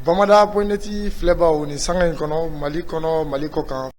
Bamada.net filɛbaaw ni sanga in kɔnɔ Mali kɔnɔ Mali kɔ kan.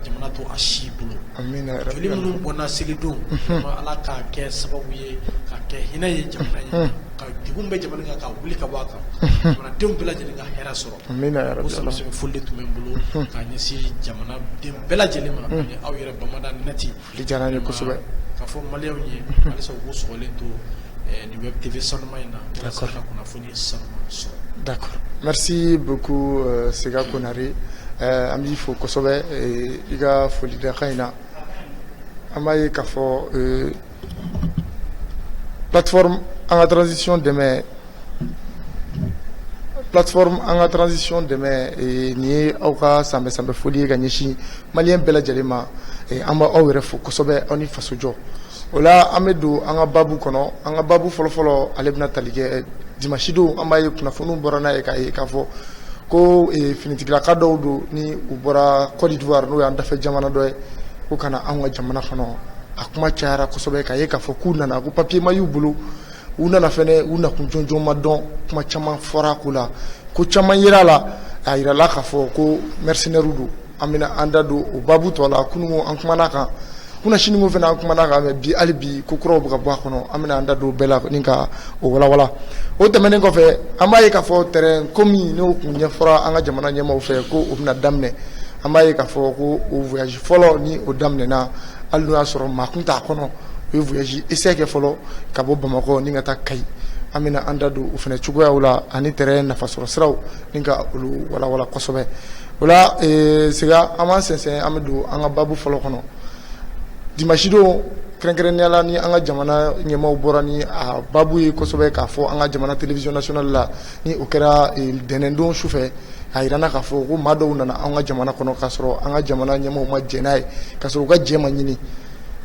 jamana to a si bolo amina joli minnu bɔnna selidon ala k'a kɛ sababu ye ka kɛ hinɛ ye jamana ye ka jugun bɛ jamana kan ka wuli ka bɔ a kan jamanadenw bɛɛ lajɛlen ka hɛrɛ sɔrɔ amina o sɔrɔ foli tun bɛ n bolo ka ɲɛsin jamanaden bɛɛ lajɛlen ma ani aw yɛrɛ Bamada.net diyara n ye kosɛbɛ ka fɔ maliyɛnw ye halisa u k'u sɔgɔlen to ni web TV sanuma in na walasa ka kunnafoni sanuma sɔrɔ. D'accord. Merci beaucoup Sega Konare. An b'i fo kosɛbɛ i ka folidakan in na an b'a ye k'a fɔ plateforme an ka transition dɛmɛ nin ye aw ka sanbɛ foli ye ka ɲɛsin maliyɛn bɛɛ lajɛlen ma an b'aw yɛrɛ fo kosɛbɛ aw ni fasojɔ o la an bɛ don an ka babu kɔnɔ an ka babu fɔlɔfɔlɔ ale bɛna tali kɛ dimanche don an b'a ye kunnafoniw bɔra n'a ye k'a ye k'a fɔ ko finitigilaka dɔw don ni u bɔra Côte d'Ivoire n'o y'an dafɛ jamana dɔ ye ko kana anw ka jamana kɔnɔ a kuma cayara kosɛbɛ k'a ye k'a fɔ k'u nana ko papier ma y'u bolo u nana fɛnɛ u nakun jɔnjɔn ma dɔn kuma caman fɔra ko la ko caman yera la a yirala k'a fɔ ko mercenaires don an bɛna an da don o babu tɔ la kunungo an kumana kan kuna siniŋo fɛnɛ an kumana kan mɛ bi hali bi ko kuraw bɛ ka bɔ a kɔnɔ an bɛna an da don bɛɛ la ni ka o walawala o tɛmɛnen kɔfɛ an b'a ye k'a fɔ terrain komi n'o kun ɲɛfɔra an ka jamana ɲɛmaaw fɛ ko o bɛna daminɛ an b'a ye k'a fɔ ko o voyage fɔlɔ ni o daminɛna hali n'o y'a sɔrɔ maa kun t'a kɔnɔ o ye voyage essai kɛ fɔlɔ ka bɔ Bamakɔ ni ka taa Kayi an bɛna an da don o fɛnɛ cogoyaw la ani terrain nafasɔrɔ siraw ni ka olu walawala kosɛbɛ o la Sega an b'an sɛnsɛn an bɛ don an ka babu fɔlɔ kɔnɔ dimanche don kɛrɛnkɛrɛnnenya la ni an ka jamana ɲɛmaaw bɔra ni a baabu ye kosɛbɛ k'a fɔ an ka jamana télévision nationale la ni o kɛra dɛnɛndon sufɛ a yira na k'a fɔ ko maa dɔw nana an ka jamana kɔnɔ k'a sɔrɔ an ka jamana ɲɛmaaw ma jɛn n'a ye k'a sɔrɔ u ka jɛ ma ɲini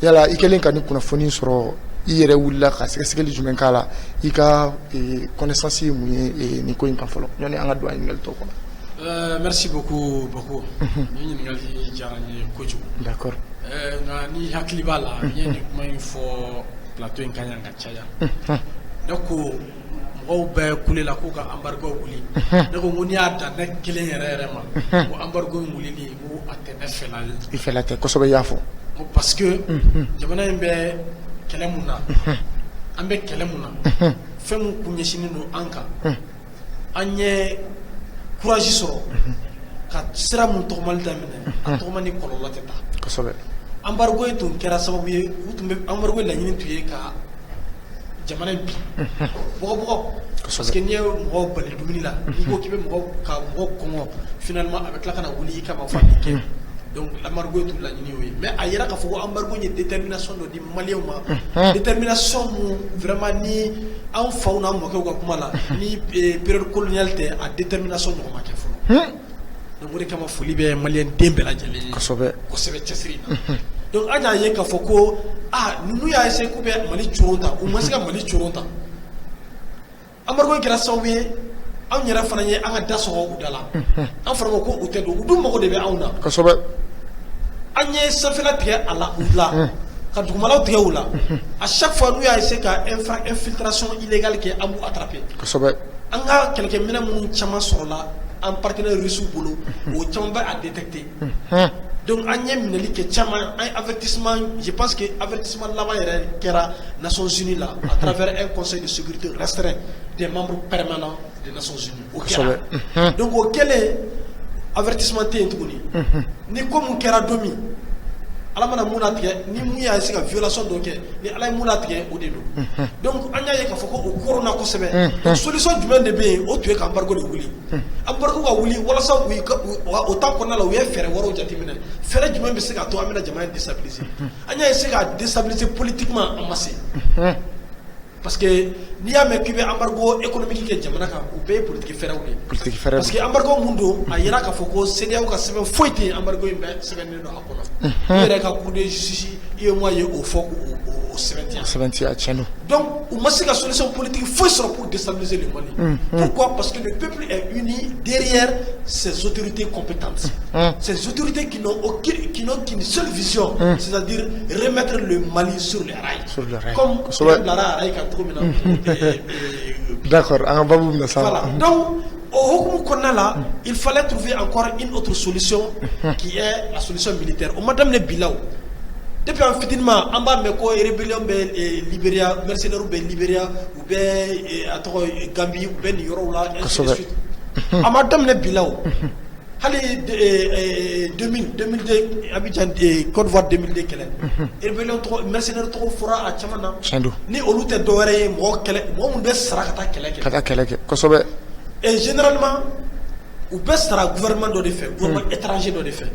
yala i kɛlen ka ni kunnafoni sɔrɔ i yɛrɛ wulila ka sɛgɛsɛgɛli jumɛn k'a la i ka connaissance ye mun ye nin ko in kan fɔlɔ ɲɔni an ka don a ɲininkali tɔ kɔnɔ. Merci beaucoup beaucoup. Ni ɲininkali diyara n ye kojugu. D'accord. Nka ni hakili b'a la n ye nin kuma in fɔ plateau in kan yan ka caya. Ne ko mɔgɔw bɛɛ kulela k'u ka embargo wuli. Ne ko n'i y'a dan ne kelen yɛrɛ yɛrɛ ma ko embargo in wulili ko a tɛ ne fɛla ye. I fɛla tɛ kosɛbɛ i y'a fɔ. Parce que jamana in bɛ kɛlɛ mun na an bɛ kɛlɛ mun na fɛn mun kun ɲɛsinen don an kan an ye courage sɔrɔ ka sira mun tɔgɔmali daminɛ a tɔgɔma ni kɔlɔlɔ tɛ taa kosɛbɛ. embargo in tun kɛra sababu ye u tun bɛ embargo laɲini tun ye ka jamana in bi bɔgɔbɔgɔ parce que n'i ye mɔgɔw bali dumuni la n'i ko k'i bɛ ka mɔgɔw kɔngɔ finalement a bɛ tila ka na wuli i kama fɔ a bɛ kɛ donc embargo tun laɲini y'o ye mais a yira k'a fɔ ko embargo ye détermination dɔ di maliyɛnw ma détermination mun vraiment ni an faw n'an mɔkɛw ka kuma la ni période coloniale tɛ a détermination ɲɔgɔn ma kɛ fɔlɔ donc o de kama foli bɛ maliyɛn den bɛɛ lajɛlen ye kosɛbɛ cɛsiri na donc an y'a ye k'a fɔ ko ninnu y'a essayer k'u bɛ Mali coron ta u ma se ka Mali coron ta embargo in kɛra sababu ye anw yɛrɛ fana ye an ka da sɔgɔ u da la an fana ko u tɛ don u dun mago de bɛ anw na kosɛbɛ. an ye sanfɛla tigɛ a la u la ka dugumalaw tigɛ u la à chaque fois n'u y'a essayer ka infiltration illégale kɛ an b'u attraper kosɛbɛ. an ka kɛlɛkɛminɛ minnu caman sɔrɔla an partenaire russe bolo o caman bɛ a détecter donc an ye minɛli kɛ caman an ye avertissement je pense que avertissement laban yɛrɛ kɛra Nations Unies la à travers un conseil de sécurité restreint des membres permanents des Nations Unies o kɛra donc o kɛlen avertissement tɛ yen tuguni ni ko mun kɛra don min ala mana mun latigɛ ni mun y'a se ka violation dɔ kɛ ni ala ye mun latigɛ o de don donc an y'a ye k'a fɔ ko o koronna kosɛbɛ donc solution jumɛn de bɛ yen o tun ye ka embargo de wuli embargo ka wuli walasa o temps kɔnɔna la u ye fɛɛrɛ wɛrɛw jateminɛ fɛɛrɛ jumɛn bɛ se ka to an bɛna jamana déstabiliser an y'a essayer ka déstabiliser politiquement an ma se parce que n'i y'a mɛn k'i bɛ embargo économique kɛ jamana kan o bɛɛ ye politique fɛɛrɛw de ye parce que embargo mun don a yira k'a fɔ ko CEDEAO ka sɛbɛn foyi tɛ yen embargo in bɛɛ sɛbɛnnen don a kɔnɔ i yɛrɛ ka cour de justice UEMOA ye o fɔ k'o sɛbɛntiya tiɲɛ don donc u ma se ka solution politique foyi sɔrɔ pour déstabiliser le Mali pourquoi parce que le peuple est uni derrière ses autorités compétentes ces autorités qui n'ont qu'une seule vision c'est-à-dire remettre le Mali sur les rails comme Lara rail kan cogo min na d'accord an ka babu bɛna sa voilà donc au hukumu kɔnɔna la il fallait trouver encore une autre solution qui est la solution militaire o ma daminɛ bi la o depuis en fitinement an b'a mɛn ko rébellion bɛ Libéria mercenaires bɛ Libéria u bɛ a tɔgɔ Gambie u bɛ nin yɔrɔw la ainsi de suite a ma daminɛ bi la o hali 2002 Abidjan Côte d'Ivoire 2002 kɛlɛ rébellion tɔgɔ mercenaires tɔgɔ fɔra a caman na ni olu tɛ dɔwɛrɛ ye mɔgɔ minnu bɛ sara ka taa kɛlɛ kɛ kosɛbɛ et généralement u bɛ sara gouvernement dɔ de fɛ gouvernement étranger dɔ de fɛ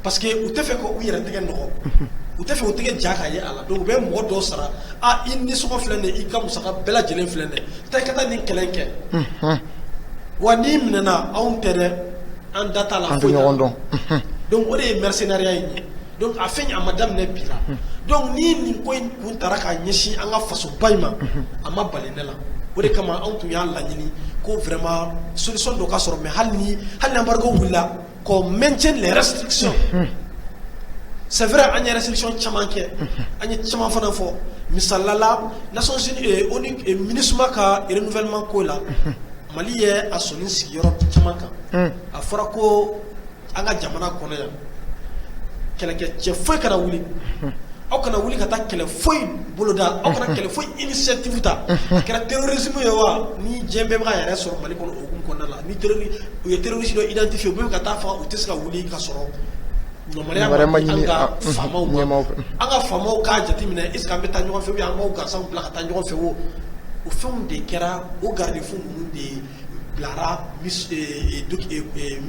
parce que u tɛ fɛ ko u yɛrɛ tɛgɛ nɔgɔ u tɛ fɛ u tɛgɛ ja ka ye a la donc u bɛ mɔgɔ dɔw sara i nisɔngɔ filɛ nin ye i ka musaka bɛɛ lajɛlen filɛ nin ye taa i ka taa nin kɛlɛ kɛ wa n'i minɛna anw tɛ dɛ an da t'a la foyi la donc o de ye mercenariat in ye donc a fɛn a ma daminɛ bi la donc ni nin ko in kun taara k'a ɲɛsin an ka fasoba in ma a ma bali ne la o de kama anw tun y'a laɲini ko vraiment solution dɔ ka sɔrɔ mais hali ni embargo wulila qu'on maintienne les restrictions c'est vrai an ye restriction caman kɛ an ye caman fana fɔ misalila la Nations Unies ONU MINUSMA ka renouvellement ko la Mali ye a sɔnni sigiyɔrɔ caman kan a fɔra ko an ka jamana kɔnɔ yan kɛlɛkɛcɛ foyi kana wuli aw kana wuli ka taa kɛlɛ foyi boloda aw kana kɛlɛ foyi initiative ta a kɛra terrorisme ye wa ni diɲɛ bɛɛ bɛ ka yɛrɛ sɔrɔ Mali kɔnɔ o kɔnɔna la ni u ye terroriste dɔ identifier u bɛ ka taa faga u tɛ se ka wuli ka sɔrɔ ɲɔmɔrɔya ma an ka faamaw ma an ka faamaw k'a jateminɛ est ce que an bɛ taa ɲɔgɔn fɛ ou bien an b'aw gansanw bila ka taa ɲɔgɔn fɛ o fɛnw de kɛra o garde-fou ninnu de bilara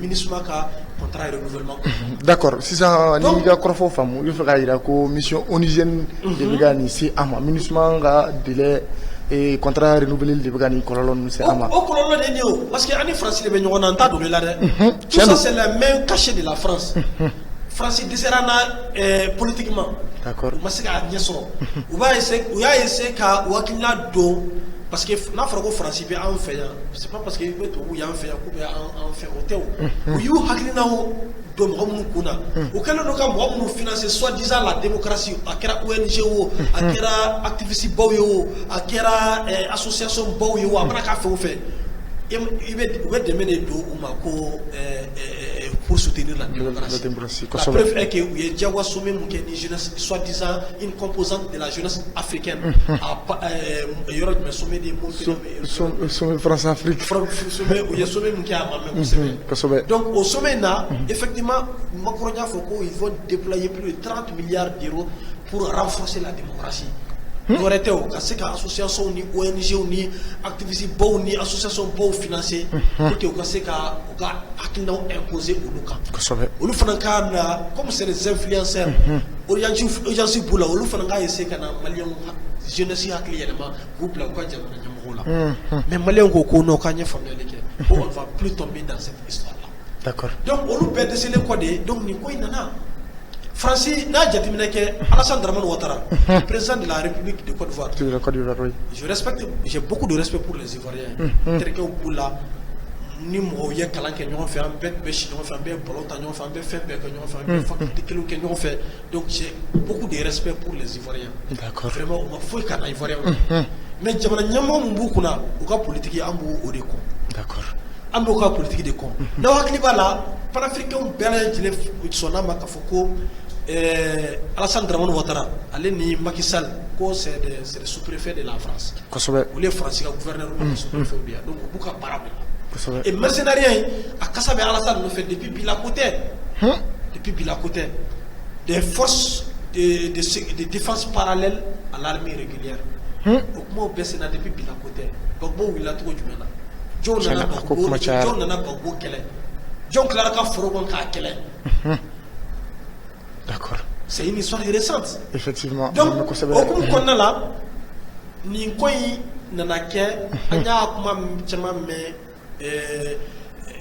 MINUSMA ka contrat de renouvellement. D'accord. Si ça ni ga korfo famu il faut ira ko mission onusienne de begani si ama ministre ga délai et contrat renouvelé de begani kolon c'est ama. Au kolon de néo parce que ani France le benyo on entend de là. Tout ça c'est la main cachée de la France. France disérana politiquement. D'accord. Masika nyesoro. Ou va essayer ka wakina do parce que na fara ko France be en fait c'est pas parce que be to ya en fait ko be en fait hotel. Ou you haklina do mo kuna. O kala no ka mo financer soi-disant la démocratie akera ONG o akera activiste boyo akera association boyo amana ka fait il va demander do umako pour soutenir la démocratie. La preuve est que il y a déjà sommet une jeunesse soi-disant une composante de la jeunesse africaine il y aura un sommet des sommet France-Afrique il y a sommet donc au sommet là effectivement Macron a fait qu'ils vont déployer plus de 30 milliards d'euros pour renforcer la démocratie. Dorete o ka se ka association ni ONG ni activiste bo ni association bo financier pour que o ka se ka o ka akina imposer au local olu fana ka na comme c'est des influenceurs orientation bula olu fana ka essayer kana malien jeunesse hakli yelema groupe la ko jamana nyamola mais malien ko no ka nya famille leke on va plus tomber dans cette histoire là. D'accord. Donc olu be de le code donc ni ko inana France n'a jamais dit que Alassane Dramane Ouattara, président de la République de Côte d'Ivoire. Je respecte, j'ai beaucoup de respect pour les Ivoiriens. Ni mo ye kalan ke ñoo fait un bec bechi ñoo fait un bec bolota ñoo fait un bec fait bec ñoo fait un bec faculté que ñoo fait donc j'ai beaucoup de respect pour les Ivoiriens. D'accord. Vraiment on faut que les Ivoiriens. Mais jamana ñamo mbu kuna o ka politique ambu o de ko. D'accord. Ambu ka politique de ko. Na wakli bala panafricain bela jile sona maka foko Alassane Dramane Ouattara allez ni Macky Sall ko c'est le sous-préfet de la France. Ou les Français gouverneur ou sous-préfet bien. Donc beaucoup parable. Et mercenariens à Kassabe Alassane nous fait depuis Bilakote. Depuis Bilakote des forces de défense parallèles à l'armée régulière. Donc moi baissé na depuis Bilakote. Donc bon il a trop du maintenant. John nana Bagbo kele. John Clara ka forogon ka kele. D'accord. C'est une histoire récente. Effectivement. Donc, au coup qu'on a là, ni quoi nana ke, anya kuma chama mais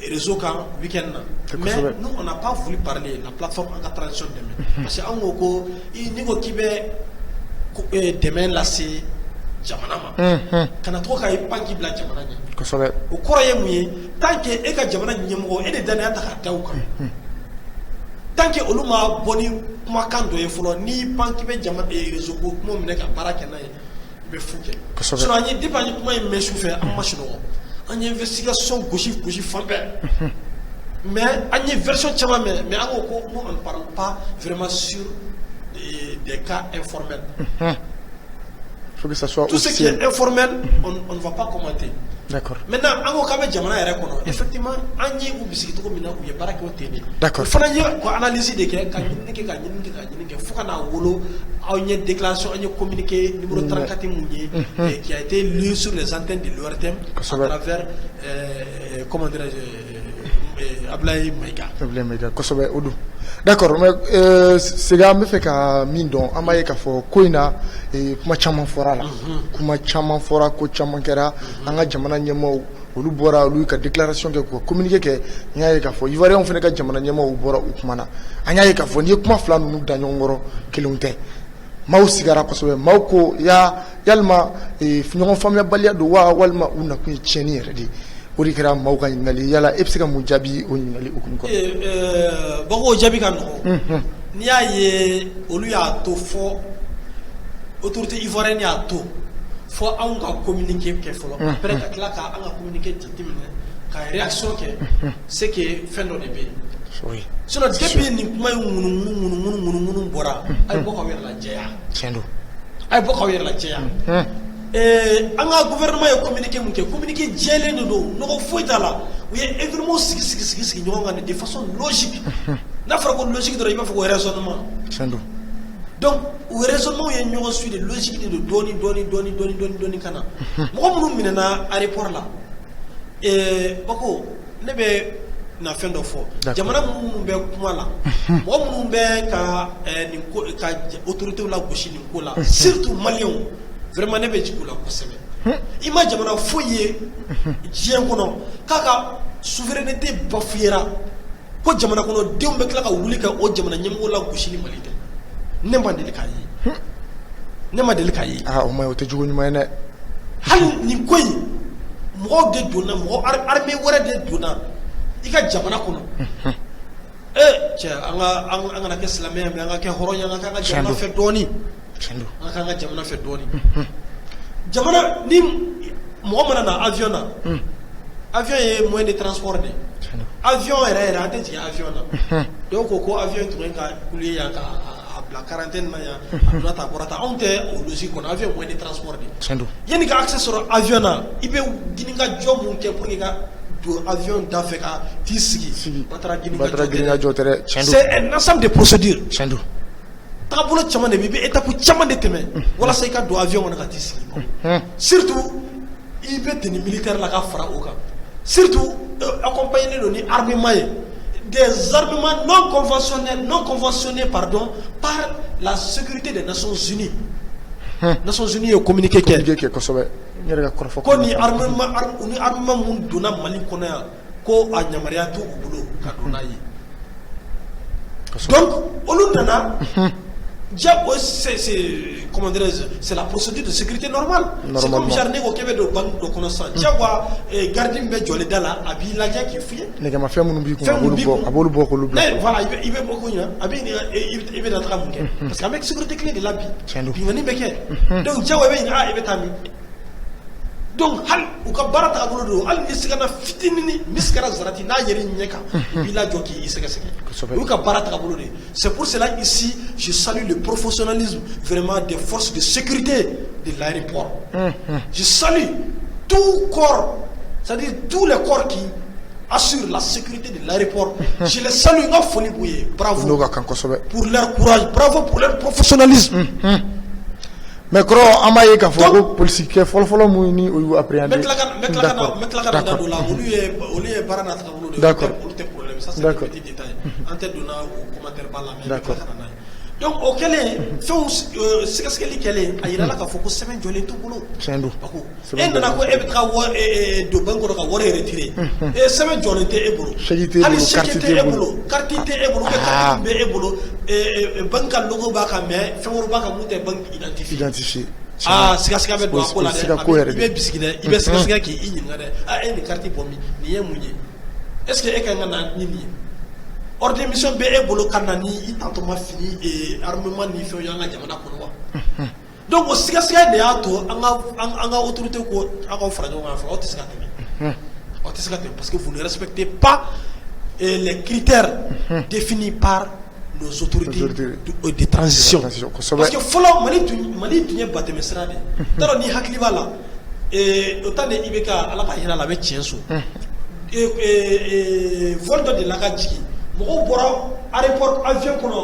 réseau quand week-end. Mais nous on n'a pas voulu parler la plateforme en transition demain. Parce que en gros, il n'y a qui be demain là c'est jamana ma. Kana trop ka ipangi bla jamana ni. Au croyez moi tant que e ka jamana ni mo e de dana ta ka taw kan. Tant que oluma boni kuma kan do e folo ni panki be jama e réseau ko mo mine ka baraka na be fuke so ani dipani kuma e mesu fe am machino ani investigation gauche fambe mais ani version chama mais en ko on ne parle pas vraiment sur des cas informels. Faut que ça soit tout ce qui est informel on ne va pas commenter. D'accord. Maintenant, en cas de jamana yɛrɛ kɔnɔ effectivement an ye u bisigi cogo min na u ye baara kɛ o ten de. D'accord. U fana ye ko analyse de kɛ ka ɲinini kɛ fo ka n'a wolo aw ɲɛ déclaration an ye communiqué numéro 34 mun ye qui a été lu sur les antennes de l'ORTM à travers comment dirais-je Ablaye Maïga. Kosɛbɛ o don. D'accord mais Sega an bɛ fɛ ka min dɔn an b'a ye k'a fɔ ko in na kuma caman fɔra la kuma caman fɔra ko caman kɛra an ka jamana ɲɛmaaw olu bɔra olu ka déclaration kɛ k'u communiqué kɛ n y'a ye k'a fɔ Ivoiriens fana ka jamana ɲɛmaaw bɔra u kuma na an y'a ye k'a fɔ n'i ye kuma fila ninnu da ɲɔgɔn kɔrɔ kelenw tɛ maaw sigara kosɛbɛ maaw ko yalima ɲɔgɔn faamuyabaliya don wa walima u nakun ye tiɲɛni yɛrɛ de o de kɛra maaw ka ɲininkali yala e bɛ se ka mun jaabi o ɲininkali hukumu kɔnɔ. Bawo o jaabi ka nɔgɔn n'i y'a ye olu y'a to fɔ autorité ivoirienne y'a to fɔ anw ka communiqué kɛ fɔlɔ après ka tila ka an ka communiqué jateminɛ ka réaction kɛ c'est que fɛn dɔ de bɛ yen sinon depuis nin kuma in ŋunuŋunu bɔra a ye bɔ k'aw yɛrɛ lajɛya a ye bɔ k'aw yɛrɛ lajɛya an ka gouvernement ye communiqué mun kɛ communiqué jɛlen de don nɔgɔ foyi t'a la u ye événement sigi ɲɔgɔn kan de façon logique n'a fɔra ko logique dɔrɔn i b'a fɔ ko raisonnement donc o raisonnement ye ɲɔgɔn suit de logique de dɔɔni kana mɔgɔ minnu minɛna aéroport la bako ne bɛ na fɛn dɔ fɔ jamana minnu bɛ kuma la mɔgɔ minnu bɛ ka nin ko ka autorités la gosi nin ko la surtout maliyɛnw vraiment ne bɛ jigin u la kosɛbɛ i ma jamana foyi ye diɲɛ kɔnɔ k'a ka souveraineté bafouera ko jamana kɔnɔ denw bɛ tila ka wuli ka o jamana ɲɛmɔgɔ la gosi ni Mali tɛ ne ma deli k'a ye ne ma deli k'a ye o ma o tɛ jugu ɲuman ye dɛ hali nin ko in mɔgɔw de donna armée wɛrɛ de donna i ka jamana kɔnɔ cɛ an kana kɛ silamɛ mais an ka kɛ hɔrɔn ye an ka jamana fɛ dɔɔni an ka an ka jamana fɛ dɔɔni jamana ni mɔgɔ mana na avion na avion ye moyen de transport de avion yɛrɛ an tɛ jigin avion na dɔw ko avion tun ka kule yan ka bila quarantaine na yan a donna ta bɔra ta anw tɛ o logique kɔnɔ avion moyen de transport de yanni ka accès sɔrɔ avion na i bɛ ɲini ka jɔ mun kɛ pour que ka don avion da fɛ ka t'i sigi batara girinka jɔ tɛ dɛ c'est un ensemble de procédures tagabolo caman de bɛ i bɛ étape caman de tɛmɛ walasa i ka don avion kɔnɔ ka t'i sigi surtout i bɛ tenue militaire la ka fara o kan surtout accompagné don ni armement ye des armements non conventionnés pardon par la sécurité des Nations Unies. Nations Unies est communiqué ko ni armement mun donna Mali kɔnɔ yan ko a yamaruya t'u bolo ka donna ye donc olu nana comment dirais-je, c'est la procédure de sécurité normale. C'est comme Jarné au Québec de banque de connaissance. Diagwa gardien be jolé dala abi lajia qui fouille. Ne kama fait mon bi ko abolu boko lu. Voilà, il veut beaucoup ina abi il veut d'entrer mon parce qu'avec sécurité clé de la bi. Puis ngani beke. Donc diagwa be ina il veut tami. Donc hal u ka barata abolu do hal ni sigana fitini miskara zarati na yeri nyeka bila joki isega sega. U ka barata abolu de. C'est pour cela ici je salue le professionnalisme vraiment des forces de sécurité de l'aéroport. Je salue tout corps, c'est-à-dire tous les corps qui assurent la sécurité de l'aéroport. Je les salue en folie bouillée. Bravo pour leur courage, bravo pour leur professionnalisme. Mais quand on a eu qu'à faire politique, il faut le mouni ou appréhender. D'accord. D'accord. D'accord. Donc au Kélé, c'est ce qu'elle est. Il y a là qu'il faut que ça vienne tout boulot. C'est un doux. Et nous avons de banque de avoir retiré. Et ça vient de et boulot. Quantité et boulot. Et banque logo baka mais fait on baka monter banque identifié. Ah, c'est ce qu'avait doit coller. Il est biscuit, il est ce qui est ignoré. Ah, une carte pour lui, ni mouillé. Est-ce que quelqu'un a ni ordre de mission be bolo kanani i tantoma fini et armement ni fe yanga jamana kono wa donc o siga de ato anga autorité ko anga fara jonga fa o tisga temi parce que vous ne respectez pas les critères définis par nos autorités de transition parce que follow mali tunye bateme srade taro ni hakli bala et autant de ibeka ala ba hina la be tienso vol de la gadji mɔgɔw bɔra aéroport avion kɔnɔ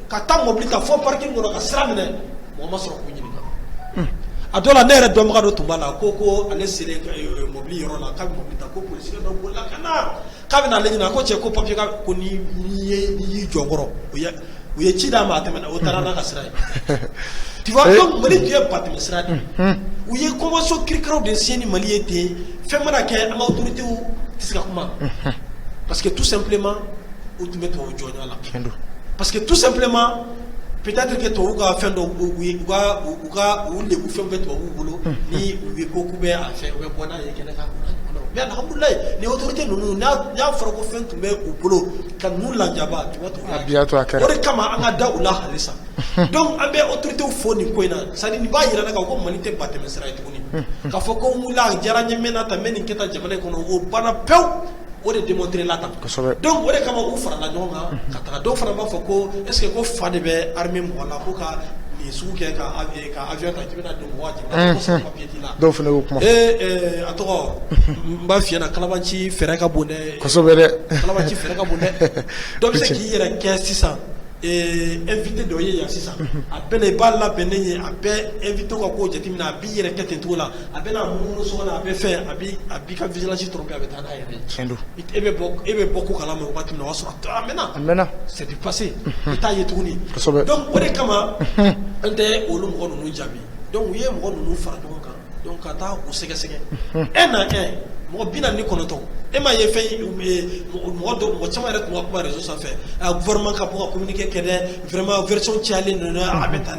ka taa mobili ta fɔ parking kɔnɔ ka sira minɛ mɔgɔ ma sɔrɔ k'u ɲininka a dɔ la ne yɛrɛ dɔnbaga dɔ tun b'a la ko ale selen mobili yɔrɔ la k'a bɛ mobili ta ko polisikɛ dɔ bolila ka na k'a bɛ na ale ɲininka ko cɛ ko papier ko n'i y'i jɔ kɔrɔ u ye ci d'a ma a tɛmɛna o taara n'a ka sira ye tu vois donc Mali tun ye batɛmɛ sira de u ye convention kirikaraw de signé ni Mali ye ten fɛn mana kɛ an ka autorités tɛ se ka kuma parce que tout simplement parce que tout simplement peut-être que tu as fait ni mais alhamdulillah les autorités nous n'a fera ko fen tumbe au bolo kan nous la jaba tu vois kama anga da ula halisa donc ambe autorité fo ni ko ina sadi ni ba yira daga ko malite batte mesra ituni ka fo ko mula jaranye menata meni keta jamane ko no bana pew o de démontrer la table donc o de kama u fara la ɲɔgɔn kan ka taga dɔw fana b'a fɔ ko est ce que ko fa de bɛ armée mɔgɔ la ko ka nin sugu kɛ ka avion ta k'i bɛna don mɔgɔ jigin ko sɛbɛn papier t'i la dɔw fana y'o kuma a tɔgɔ n b'a f'i ɲɛna kalabanci fɛrɛ ka bon dɛ kosɛbɛ dɛ kalabanci fɛrɛ ka bon dɛ dɔ bɛ se k'i yɛrɛ kɛ sisan invité dɔ ye yan sisan a bɛɛ la i b'a labɛnnen ye a bɛɛ invité ka ko jateminɛ a b'i yɛrɛ kɛ ten cogo la a bɛ na munumunu so kɔnɔ a bɛ fɛn a b'i ka vigilance tromper a bɛ taa n'a yɛrɛ ye e bɛ bɔ ko kalama wagati min na o y'a sɔrɔ a mɛnna c'est du passé i t'a ye tuguni donc o de kama an tɛ olu mɔgɔ ninnu jaabi donc u ye mɔgɔ ninnu fara ɲɔgɔn kan donc ka taa u sɛgɛsɛgɛ un à un mɔgɔ 49 e m'a ye fɛn mɔgɔ caman yɛrɛ tun ka kuma réseau sanfɛ a gouvernement ka bɔ ka communiqué kɛ dɛ vraiment version cayalen ninnu a bɛ tan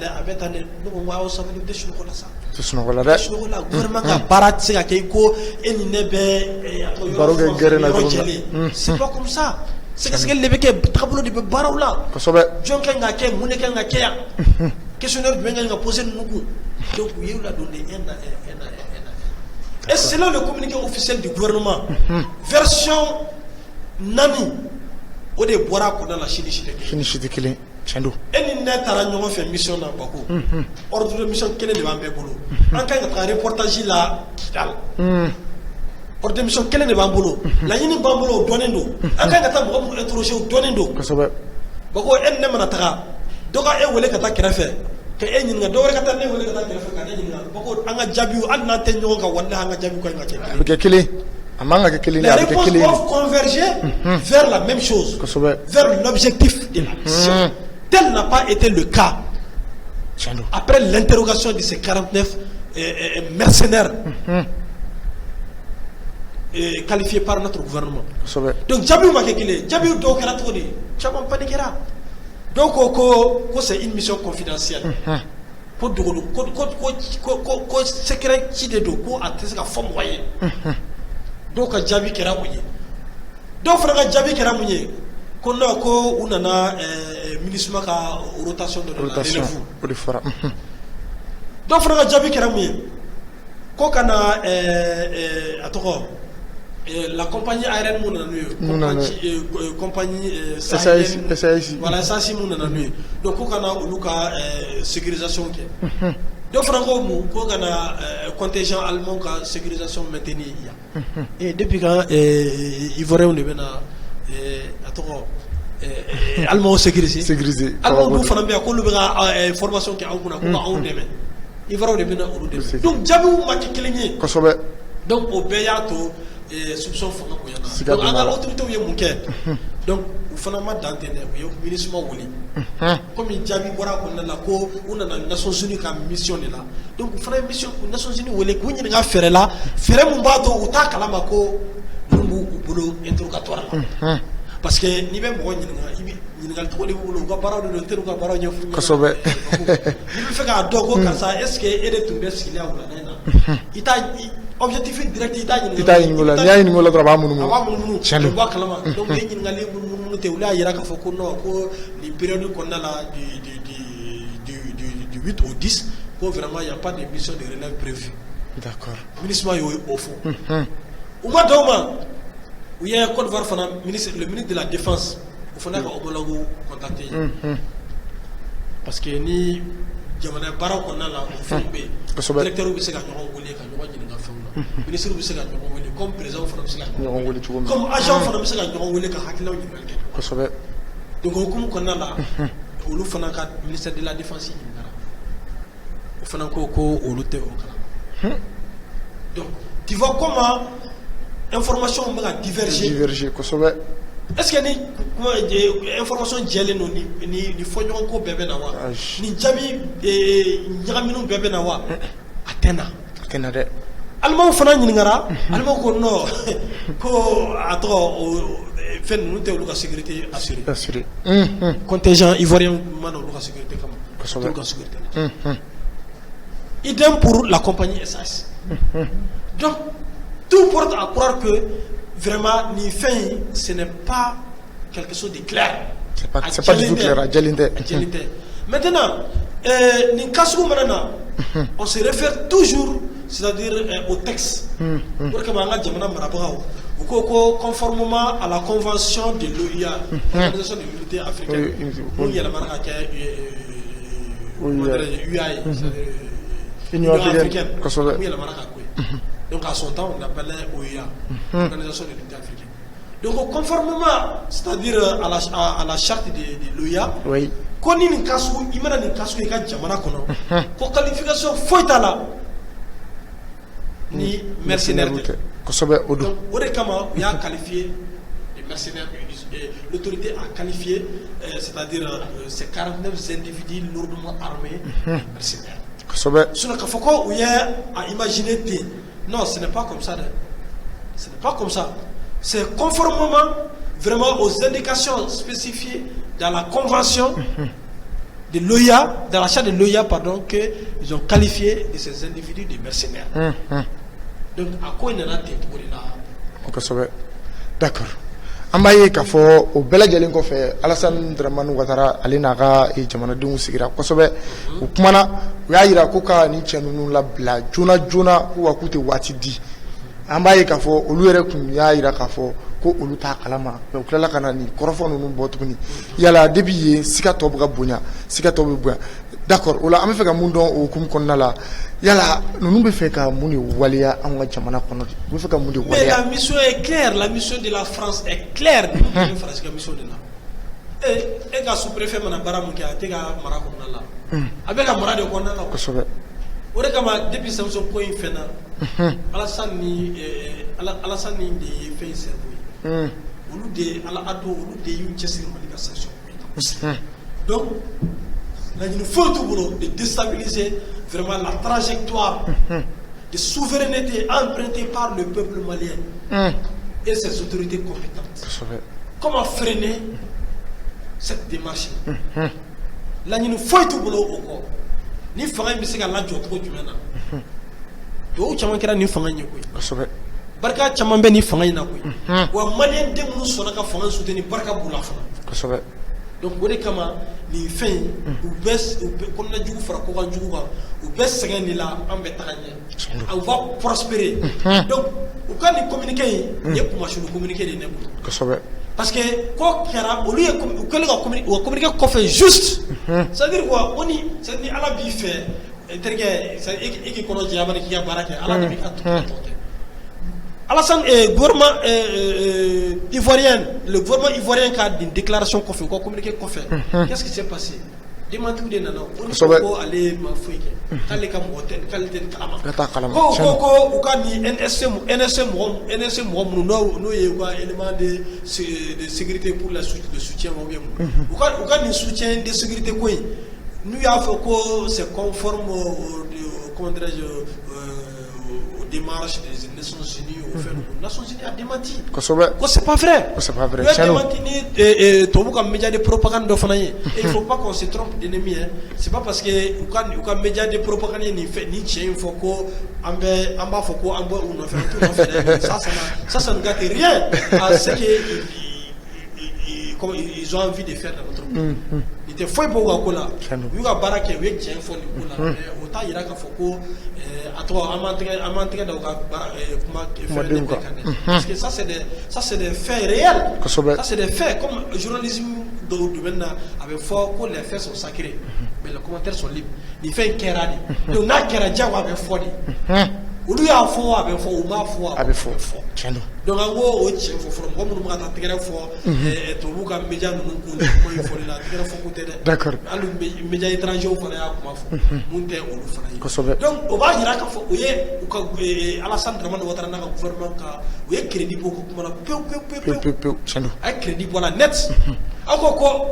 dɛ ne ko aw sabali u tɛ sunɔgɔ la sa tɛ sunɔgɔ la dɛ sunɔgɔ la gouvernement ka baara tɛ se ka kɛ i ko e ni ne bɛ baro kɛ gɛrɛ na yɔrɔ jɛlen c'est pas comme ça sɛgɛsɛgɛli de bɛ kɛ taabolo de bɛ baaraw la kosɛbɛ jɔn kan ka kɛ mun de kan ka kɛ yan questionnaire jumɛn kan ka poser ninnu kun donc u ye u ladon de un à un. Et selon le communiqué officiel du gouvernement, version nani, o de bɔra ko la sini si tɛ kelen. E ni ne taara ɲɔgɔn fɛ mission na Bako, ordre de mission kelen de b'an bɛɛ bolo. An kan ka taa reportage la Kidal. Ordre de mission kelen de b'an bolo. Laɲini b'an bolo o dɔnnen don. An kan ka taa mɔgɔ minnu interroger o dɔnnen don. Bako e ni ne mana taga, dɔ ka e wele ka taa kɛrɛfɛ. Que e ɲininka dɔ wɛrɛ ka taa ne wele ka taa kɛrɛfɛ ka ne ɲininka Bako an ka jaabiw hali n'an tɛ ɲɔgɔn kan walahi an ka jaabiw kan ka kɛ kelen. A bɛ kɛ kelen, a man ka kɛ kelen. Les réponses doivent converger vers la même chose, vers l'objectif de la mission. Tel n'a pas été le cas. Après l'interrogation de ces 49 mercenaires qualifiés par notre gouvernement. Donc jaabiw ma kɛ kelen, jaabiw dɔw kɛra cogo di? Caman paniquera. Donc c'est une mission confidentielle. Ko dogodo ko secret ci de do ko a tɛ se ka fɔ mɔgɔ ye. Dɔw ka jaabi kɛra o ye. Dɔw fana ka jaabi kɛra mun ye? Ko non ko u nana MINUSMA ka rotation de la relève. Dɔw fana ka jaabi kɛra mun ye? Ko kana a tɔgɔ la compagnie aérienne mun nana n'u ye compagnie SAS voilà SAS mun nana n'u ye donc ko kana olu ka sécurisation kɛ dɔ fana ko mun ko kana contingent allemand ka sécurisation maintenir yan et depuis quand ivoirien de bɛ na a tɔgɔ allemand sécuriser allemand dun fana bɛ yan k'olu bɛ ka formation kɛ anw kunna ko ka anw dɛmɛ ivoirien de bɛ na olu dɛmɛ donc jaabiw ma kɛ kelen ye kosɛbɛ donc o bɛɛ y'a to soupçon fanga bonyana donc an ka autorités ye mun kɛ donc u fana ma dan tɛ dɛ u ye MINUSMA wele komi jaabi bɔra kɔnɔna la ko u nana Nations Unies ka mission de la donc u fana ye mission Nations Unies wele k'u ɲininka fɛɛrɛ la fɛɛrɛ mun b'a to u t'a kalama ko mun b'u bolo interrogatoire la parce que n'i bɛ mɔgɔ ɲininka i bɛ ɲininkali cogo de b'u bolo u ka baaraw de don teri u ka baaraw ɲɛf'u ɲɛna kosɛbɛ n'i bɛ fɛ k'a dɔn ko karisa est ce que e de tun bɛ sigilen wulada in na i t'a objectif direct i t'a ɲininka la n'i y'a ɲininka dɔrɔn a b'a munumunu tiɲɛ don bɔ a kalama donc ni ɲininkali munumunu tɛ olu y'a yira k'a fɔ ko non ko nin période kɔnɔna la du 8 au 10 ko vraiment il y a pas de mission de relève prévue d'accord MINUSMA y'o fɔ u ma dɔw ma u ye Côte d'Ivoire fana le ministre de la défense o fana ka homologue contacté parce que ni jamana baaraw kɔnɔna la o fɛnw bɛ yen directeur bɛ se ka ɲɔgɔn wele ka ɲɔgɔn ɲininka fɛnw na ministre bɛ se ka ɲɔgɔn wele comme président fana bɛ se ka ɲɔgɔn wele cogo min comme agent fana bɛ se ka ɲɔgɔn wele ka hakililaw ɲininkali kɛ kosɛbɛ donc o hukumu kɔnɔna la olu fana ka ministère de la défense ɲininkara o fana ko olu tɛ o kalan donc tu vois comment information bɛ ka diverger kosɛbɛ est ce que ni information jɛlen don ni fɔɲɔgɔn ko bɛɛ bɛ na wa ni jaabi ɲagaminu bɛɛ bɛ na wa a tɛ na dɛ alimaw fana ɲininkara alimaw ko non ko a tɔgɔ fɛn ninnu tɛ olu ka sécurité assurée contingent ivoirien ma na olu ka sécurité kama olu ka sécurité la idem pour la compagnie SAS donc tout porte à croire que vraiment ni fin ce n'est pas quelque chose de clair c'est pas du tout clair à Djelinde maintenant ni kasugu manana on se réfère toujours c'est-à-dire au texte pour que manga jamana marabagaw ou ko conformément à la convention de l'OIA l'organisation de l'unité africaine où il y a la marque UAE Union africaine où il y a la marque donc à son temps on l'appelait OIA, l'organisation de l'unité africaine. Donc conformément, c'est-à-dire à la charte de l'OIA, oui. Ko ni nin kasu imana nin kasu ka jamana kono ko qualification foita la ni mercenaire ko sobe odo donc o de kama il a qualifié les mercenaires l'autorité a qualifié c'est-à-dire ces 49 individus lourdement armés mercenaires ko sobe sinon ka foko ou ya à imaginer non ce n'est pas comme ça ce n'est pas comme ça c'est conformément vraiment aux indications spécifiées dans la convention de l'OIA, dans la charte de l'OIA, pardon, qu'ils ont qualifié de ces individus de mercenaires. Donc, à quoi il en a été pour là? D'accord. Ambaye k'a fɔ o bɛɛ lajɛlen kɔfɛ Alassane Dramane Ouattara ale n'a ka jamanadenw sigira kosɛbɛ o kumana u y'a jira ko ka ni cɛ ninnu labila joona joona ko wa k'u tɛ waati di an b'a ye k'a fɔ olu yɛrɛ kun y'a jira k'a fɔ ko olu t'a kalama mais u tilala ka na ni kɔrɔfɔ ninnu bɔ tuguni yala depuis yen siga tɔ bɛ ka bonya siga tɔ bɛ bonya d'accord o la an bɛ fɛ ka mun dɔn o hukumu kɔnɔna la yala ninnu bɛ fɛ ka mun de waleya an ka jamana kɔnɔ de u bɛ fɛ ka mun de waleya. Mais la mission est claire, la mission de la France est claire. Ni France ka mission de la e ka sous-préfet mana bara mun kɛ a tɛ ka mara kɔnɔna la a bɛ ka mara de kɔnɔna la kosɛbɛ o de kama depuis Samson ko in fɛn na Alassane ni de ye fɛn in servo olu de ala ado olu de y'u cɛsiri Mali ka sanction donc laɲini foyi t'u bolo de déstabiliser vraiment la trajectoire de souveraineté empruntée par le peuple malien et ses autorités compétentes. Comment freiner cette démarche? Laɲini foyi t'u bolo o kɔ ni fanga in bɛ se ka lajɔ cogo jumɛn na duwawu caman kɛra ni fanga in ye koyi barika caman bɛ ni fanga in na koyi wa maliyɛn den minnu sɔnna ka fanga in soutenir barika b'u la fana donc o de kama nin fɛn in u bɛ kɔnɔna jugu fara kɔkan jugu kan u bɛ sɛgɛn de la an bɛ taga ɲɛ u va prospérer donc u ka nin communiqué in ye kumasulu communiqué de ne bolo parce que ko kɛra olu ye u kɛlen ka communiqué kɔfɛ juste c'est à dire quoi o ni c'est ni ala b'i fɛ terikɛ i k'i kɔnɔ jɛya bari k'i ka baara kɛ ala de b'i ka tɔ kɛ Alassane gouvernement ivoirien le gouvernement ivoirien ka une déclaration kɔfɛ ko communiqué kɔfɛ qu'est-ce qui s'est passé démentiw de nana ko ale ma foyi kɛ k'ale ka mɔgɔ tɛ k'ale tɛ kalama ko u ka ni NSC mɔgɔ minnu n'o ye u ka élément de sécurité pour le soutien ou bien u ka nin soutien de sécurité ko in n'u y'a fɔ ko c'est conforme comment dirais-je aux démarches des Nations Unies au fait les Nations Unies a démenti que c'est pas vrai il a démenti ni tout ka média de propagande do fana ye et il faut pas qu'on se trompe d'ennemi c'est pas parce que u ka média de propagande ni fait ni tient faut ko an b'a fɔ ko an bɔ u nɔfɛ tout nɔfɛ ça ne gâte rien à ce que comme ils ont envie de faire dans notre pays. Il était fou pour Wakola. Il y a barak qui est bien fort pour la. Autant il y a qu'à Foko. À toi, à m'entrer dans le parce que ça c'est des faits réels. Ça c'est des faits comme le journalisme de domaine avec fort que les faits sont sacrés, mais les commentaires sont libres. Il fait un kéradi. Donc n'a kéradia avec fort. Olu y'a fɔ a bɛ fɔ u m'a fɔ a bɛ fɔ donc an ko o tiɲɛ fɔ fɔlɔ mɔgɔ minnu bɛ ka taa tɛgɛrɛ fɔ tubabuw ka média ninnu kun kuma in fɔli la tɛgɛrɛ fɔ kun tɛ dɛ d'accord hali média étrangers fana y'a kuma fɔ mun tɛ olu fana ye kosɛbɛ donc o b'a jira k'a fɔ o ye u ka Alassane Dramane Ouattara n'a ka gouvernement ka u ye crédit bɔ ko kuma na pewu a ye crédit bɔ la net aw ko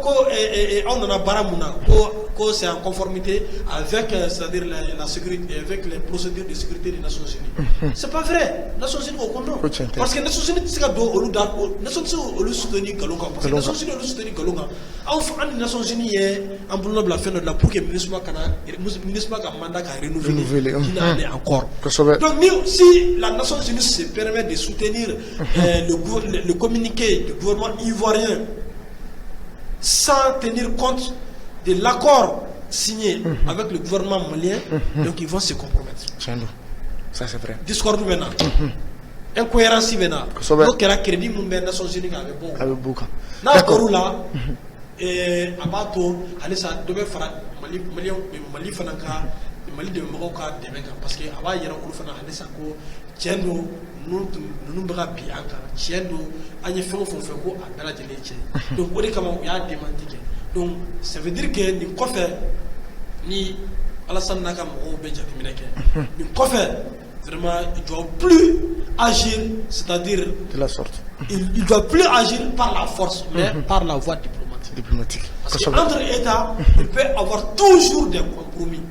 aw nana baara mun na ko c'est en conformité avec c'est-à-dire la sécurité avec les procédures de sécurité des Nations Unies. C'est pas vrai. Nations Unies au condom. Parce que Nations Unies c'est que olu da Nations Unies olu soutenir Kalonga parce que Nations Unies olu soutenir Kalonga. Aw fa an Nations Unies ye en boulot la fin de la pour que ministre ka mandat ka renouveler encore. Donc si la Nations Unies se permet de soutenir le communiqué du gouvernement ivoirien sans tenir compte de l'accord signé avec le gouvernement malien, donc ils vont se compromettre. Ça c'est vrai. Discours maintenant. Incohérence maintenant. Donc il y a crédit mon ben Nations Unies avec beaucoup. D'accord là. Abato alisa dobe fara Mali fanaka Mali de Maroc ka dɛmɛ kan parce que aba yɛrɛ olu fana alisa ko tiɲɛ don ninnu bɛ ka bi an kan tiɲɛ don an ye fɛn o fɛn fɛ ko a bɛɛ lajɛlen tiɲɛ donc o de kama u y'a démenti kɛ donc ça veut dire que nin kɔfɛ ni Alassane n'a ka mɔgɔw bɛ jateminɛ kɛ nin kɔfɛ vraiment il doit plus agir, c'est-à-dire de la sorte. Il doit plus agir par la force, mais par la voie diplomatique. Parce qu'entre États, il peut avoir toujours des compromis.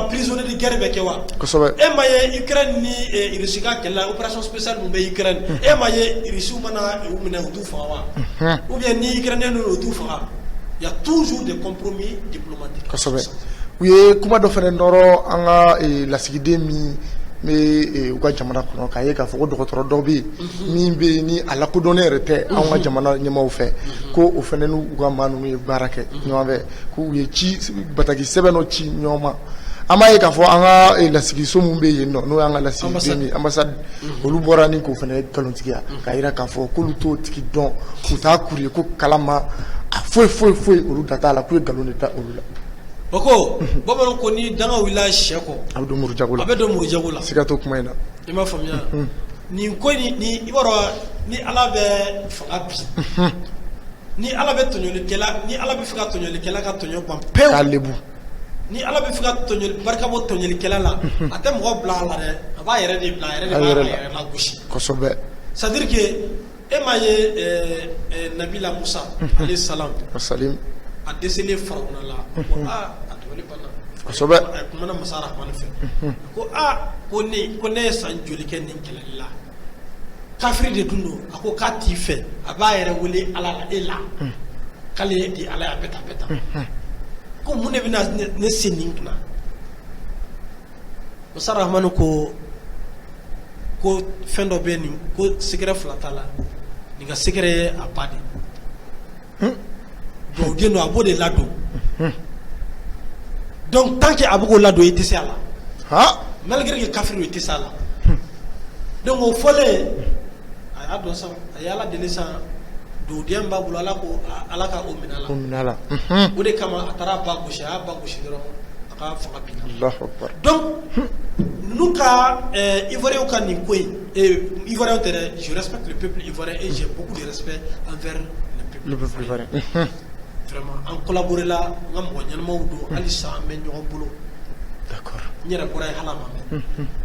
Prisonnier de guerre avec Ewa. Ukraine ni Russie opération spéciale pour l'Ukraine. Russie ou bien ni Ukrainien il y a toujours des compromis diplomatiques. Oui, comment de faire noro anga la sigide mi me uga jamana kono kaye ka foko dokotoro dobi mi be ni ala ko donner rete anga jamana nyama fe ko o fenenu uga manu mi barake nyombe ko ye chi bataki sebeno chi nyoma ama ye ka fo anga la sigiso mu be ye no anga la sigide ni ambassade olu borani ko fene kalontigia kayira ka fo ko luto tiki don ko ta kuri ko kalama foi olu data la ko galoneta olu la Bako, baba ko ni danga wila sheko. Abdou Mourjagula. Abdou Mourjagula. Sigato kuma ina. Ima famia. Ni ko ni ibaro ni ala be fagapi. Ni ala be tonyoli kela, ni ala be faga tonyoli kela ka tonyo pam. Kalebu. Ni ala be faga tonyoli barka bo tonyoli kela la. Ate mo bla la de. Aba yere de bla yere la gushi. Kosobe. C'est-à-dire que emaye Nabila Moussa alayhi salam. Salim. A décelé Faraona la. Kosobe kuma na Masa Rahman fe ko ko ne san joli kɛ nin kɛlɛli la kafiri de dundo ako ka ti fɛ a b'a yɛrɛ wele ala la e la k'ale di ala ya bɛta ko mun de bɛna ne se nin kunna Masa Rahman ko fɛn dɔ bɛ nin ko sigɛrɛ fila t'a la nin ka sigɛrɛ ye a ba de donc den a b'o de ladon. Donc tant que Abou la doit être là, malgré que Kafir était ça là. Donc au follet, à dosa, à la délaissant, do diamba boulala ko alaka ominala. Ou de kama atara bagouche dron, aka fakapina. Allahu Akbar. Donc nous ka Ivoirien ka ninkoi et Ivoirien je respecte le peuple ivoirien et j'ai beaucoup de respect envers le peuple ivoirien. Vraiment en collaborer là ngam mo nyalma wudo ali sa men ñoo bolo d'accord ñera ko ray halama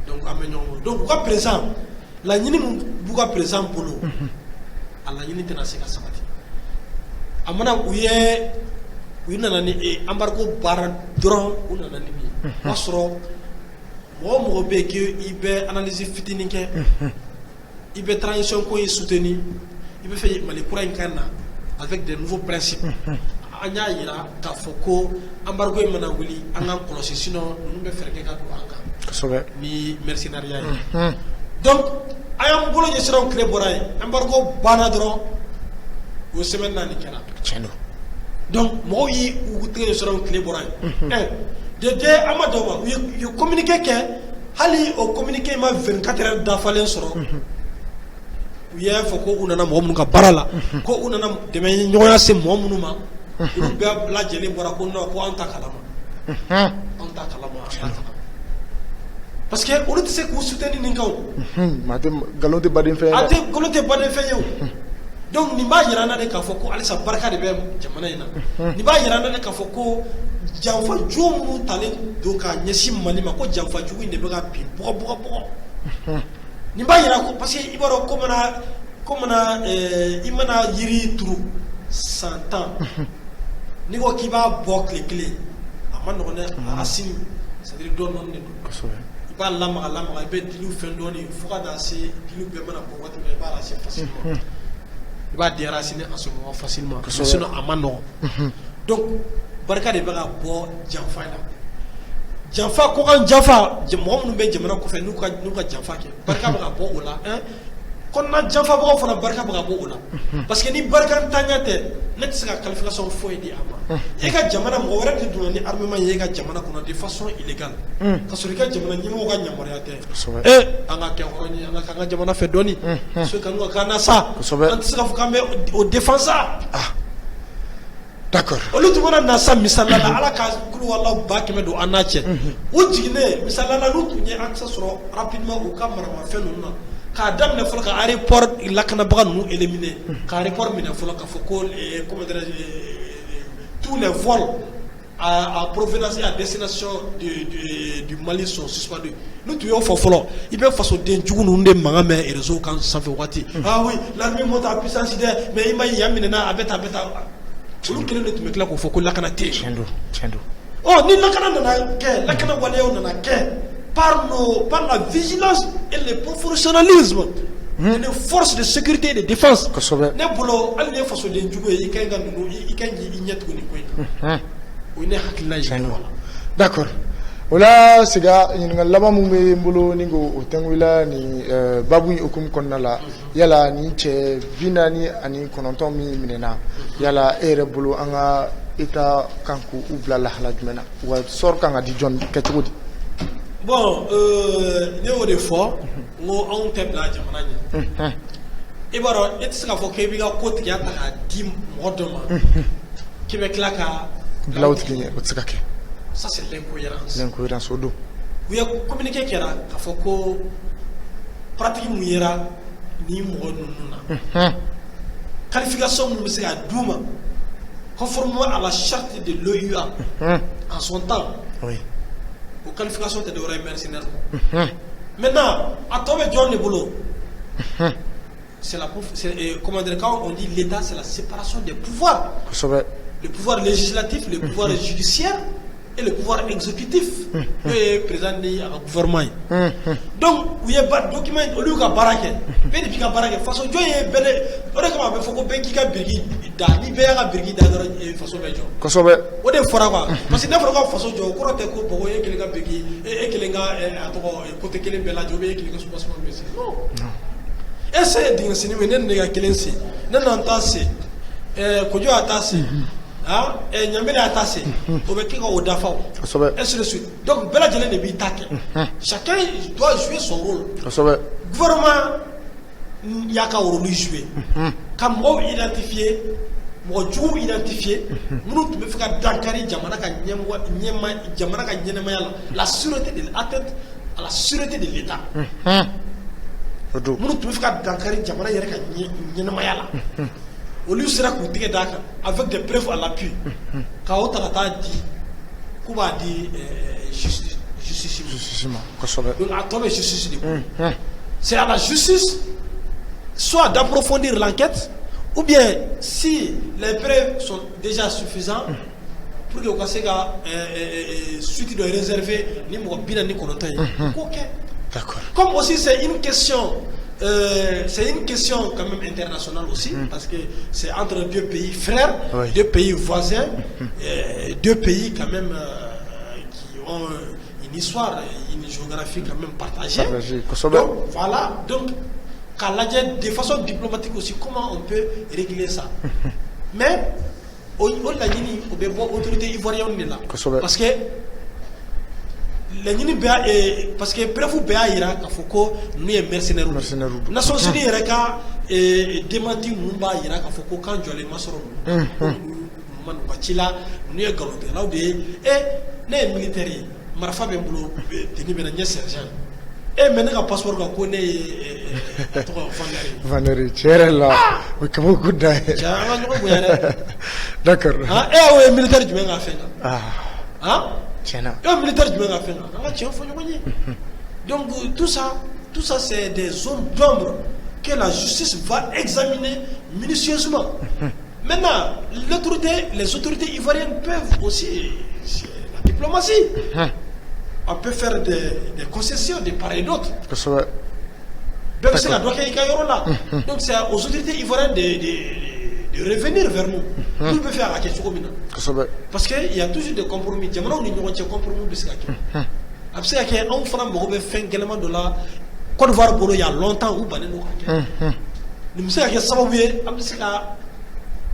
donc am ñoo donc ko présent la ñini mu bu ko présent bolo alla ñini tena sika sabati amana uye uyina ni embargo bar dron una nani mi wasro mo be ke ibe analyse fitini ke ibe transition ko soutenir ibe fait mali pour incarna avec des nouveaux principes. Anya ira ka foko embargo mana wuli anga kolosi sinon nous be faire ka do anga ni mercenariat donc ayam bolo je sera clé boray embargo bana dron o semaine nani kala cheno donc mo yi u tre sera clé boray de amadoma you communiquer que hali o communiquer ma 24 heures d'afalen soro uya foko unana mo mun ka barala ko unana de me nyoya se mo munuma ulu be la jeli bora ko no ko anta kalama parce que ulu te se ko soutenir ni ngaw mate galonte badin fe ate galonte badin fe yow donc ni ba yirana de ka foko alisa barka de be jamana ina ni ba yirana de ka foko janfa jomu tale do ka nyesi malima ko janfa jugu inde be ga bi bo ni ba yira ko parce que ibaro ko mana imana yiri turu 100 ans ni ko kiba bok le clé amana ko ne asini c'est-à-dire don non ne iba lama be dilu fendoni fuka da se dilu be mana ko wati be bara se facilement iba déraciner en ce moment facilement sinon amana donc barka de bega bo janfa la janfa ko kan janfa mo mun be jamana ko fe nu ka janfa ke barka bega bo ola kon na janfa bo fana barka bega bo ola parce que ni barka tanyate net saka qualification fo di ama e ka jamana mo wara di dun ni armement ye ka jamana ko de façon illégale parce que ka jamana ni mo ga nyamoriate anga ke horoni anga ka jamana fe doni so kan ko kana sa an saka fu kambe au défensa d'accord olu tumana na sa misalala ala ka kulu wala ba keme do anache o jigine misalala lu tunye access ro rapidement au camera ma fenuna ka dam ne fola ka aéroport lakana baga nu éliminer ka aéroport mina fola ka foko comment dire tous les vols à provenance et à destination du Mali sont suspendus. Nous tu es folo. Il peut faire des jours nous des mangame et réseau quand ça fait wati. Ah oui, l'armée monte à puissance idée, mais il m'a yamina abeta abeta. Nous qui ne te mettre là qu'on faut que la canate. Chendo. Oh, ni la canane na ke, la canane waléo na ke. Par la vigilance et le professionnalisme. Une force de sécurité et de défense. Ne bolo, elle ne façon de jouer, il can nous, il can y n'y a tout ni quoi. D'accord. Wala siga nyinga laba mu me mbolo ningo otengwila ni babu okum konnala yala ni che vinani ani kononton mi minena yala ere bolo anga eta kanku ubla la hala jumena wa sor kanga di jon ketudi bon ne o de fo ngo on te bla jamana ni e baro et sika fo ke bi ga ko ti ya ta di modoma ki be klaka ça c'est l'incohérence au dos. Oui, communiquer qui a faut pratique mouillera ni mouonna. Qualification nous c'est à Douma conformément à la charte de l'OUA en son temps. Oui. Aux qualifications de l'oreille mercenaire. Maintenant, à tomber John le boulot. C'est la comment dire quand on dit l'État c'est la séparation des pouvoirs. Le pouvoir législatif, le pouvoir judiciaire et le pouvoir exécutif. Le président du gouvernement. Donc, il y a pas de document au lieu de baraque. Mais depuis que baraque, façon de jouer, on est comme il faut que qui a birgi, ni béa birgi dans façon de jouer. Kosobe. On est fort quoi. Parce que n'importe quoi façon de jouer, on est comme pour que les gars birgi et que les gars côté que les belles jouer et que les gars sont pas non. Et c'est d'enseigner mais n'est pas qu'elle sait. Non non tasser. Kojo atasser. Ah, et Nyamele attaché. Au bec au dafa. Ainsi de suite. Donc, Bella Djele ne vit taqué. Chacun doit jouer son rôle. Gouvernement, il y a qu'à rôle jouer. Quand moi identifié, moi jou identifié, nous me faire dankari jamana ka nyema jamana ka nyema la sûreté de l'atteinte à la sûreté de l'État. Nous me faire dankari jamana yere ka nyema yala. Au lieu sera coûté d'accord avec des preuves à l'appui. Quand on t'a dit, qu'on a dit justice. Donc à toi justice. C'est à la justice soit d'approfondir l'enquête, ou bien si les preuves sont déjà suffisantes pour que vous puissiez suite de réserver ni mon bien ni qu'on d'accord. Comme aussi c'est une question. C'est une question quand même internationale aussi, parce que c'est entre deux pays frères, deux pays voisins, deux pays quand même qui ont une histoire, une géographie quand même partagée. Donc, voilà, donc, de façon diplomatique aussi, comment on peut régler ça. Mais, on l'a dit, l'autorité ivoirienne est là. Parce que parce que prévu BA ira kafoko nous est mercenaire na société ira ka démenti mumba ira kafoko quand jole masoro man wachila nous est galote là de et les militaires marfa be bulo teni be na sergent et maintenant passeport ka ko ne to vaneri cherela we kamo kuda d'accord ah et ouais militaire du même affaire ah un militaire du même affaire. Donc tout ça c'est des zones d'ombre que la justice va examiner minutieusement. Maintenant, les autorités ivoiriennes peuvent aussi, c'est la diplomatie. On peut faire des concessions de part et d'autre. Donc c'est aux autorités ivoiriennes de revenir vers nous. Nous pouvons faire la question commune. Parce qu'il y a toujours des compromis. Il y a des compromis. Après, il y a un franc qui fait un de la Côte d'Ivoire il y a longtemps. Nous savons que ça va bien.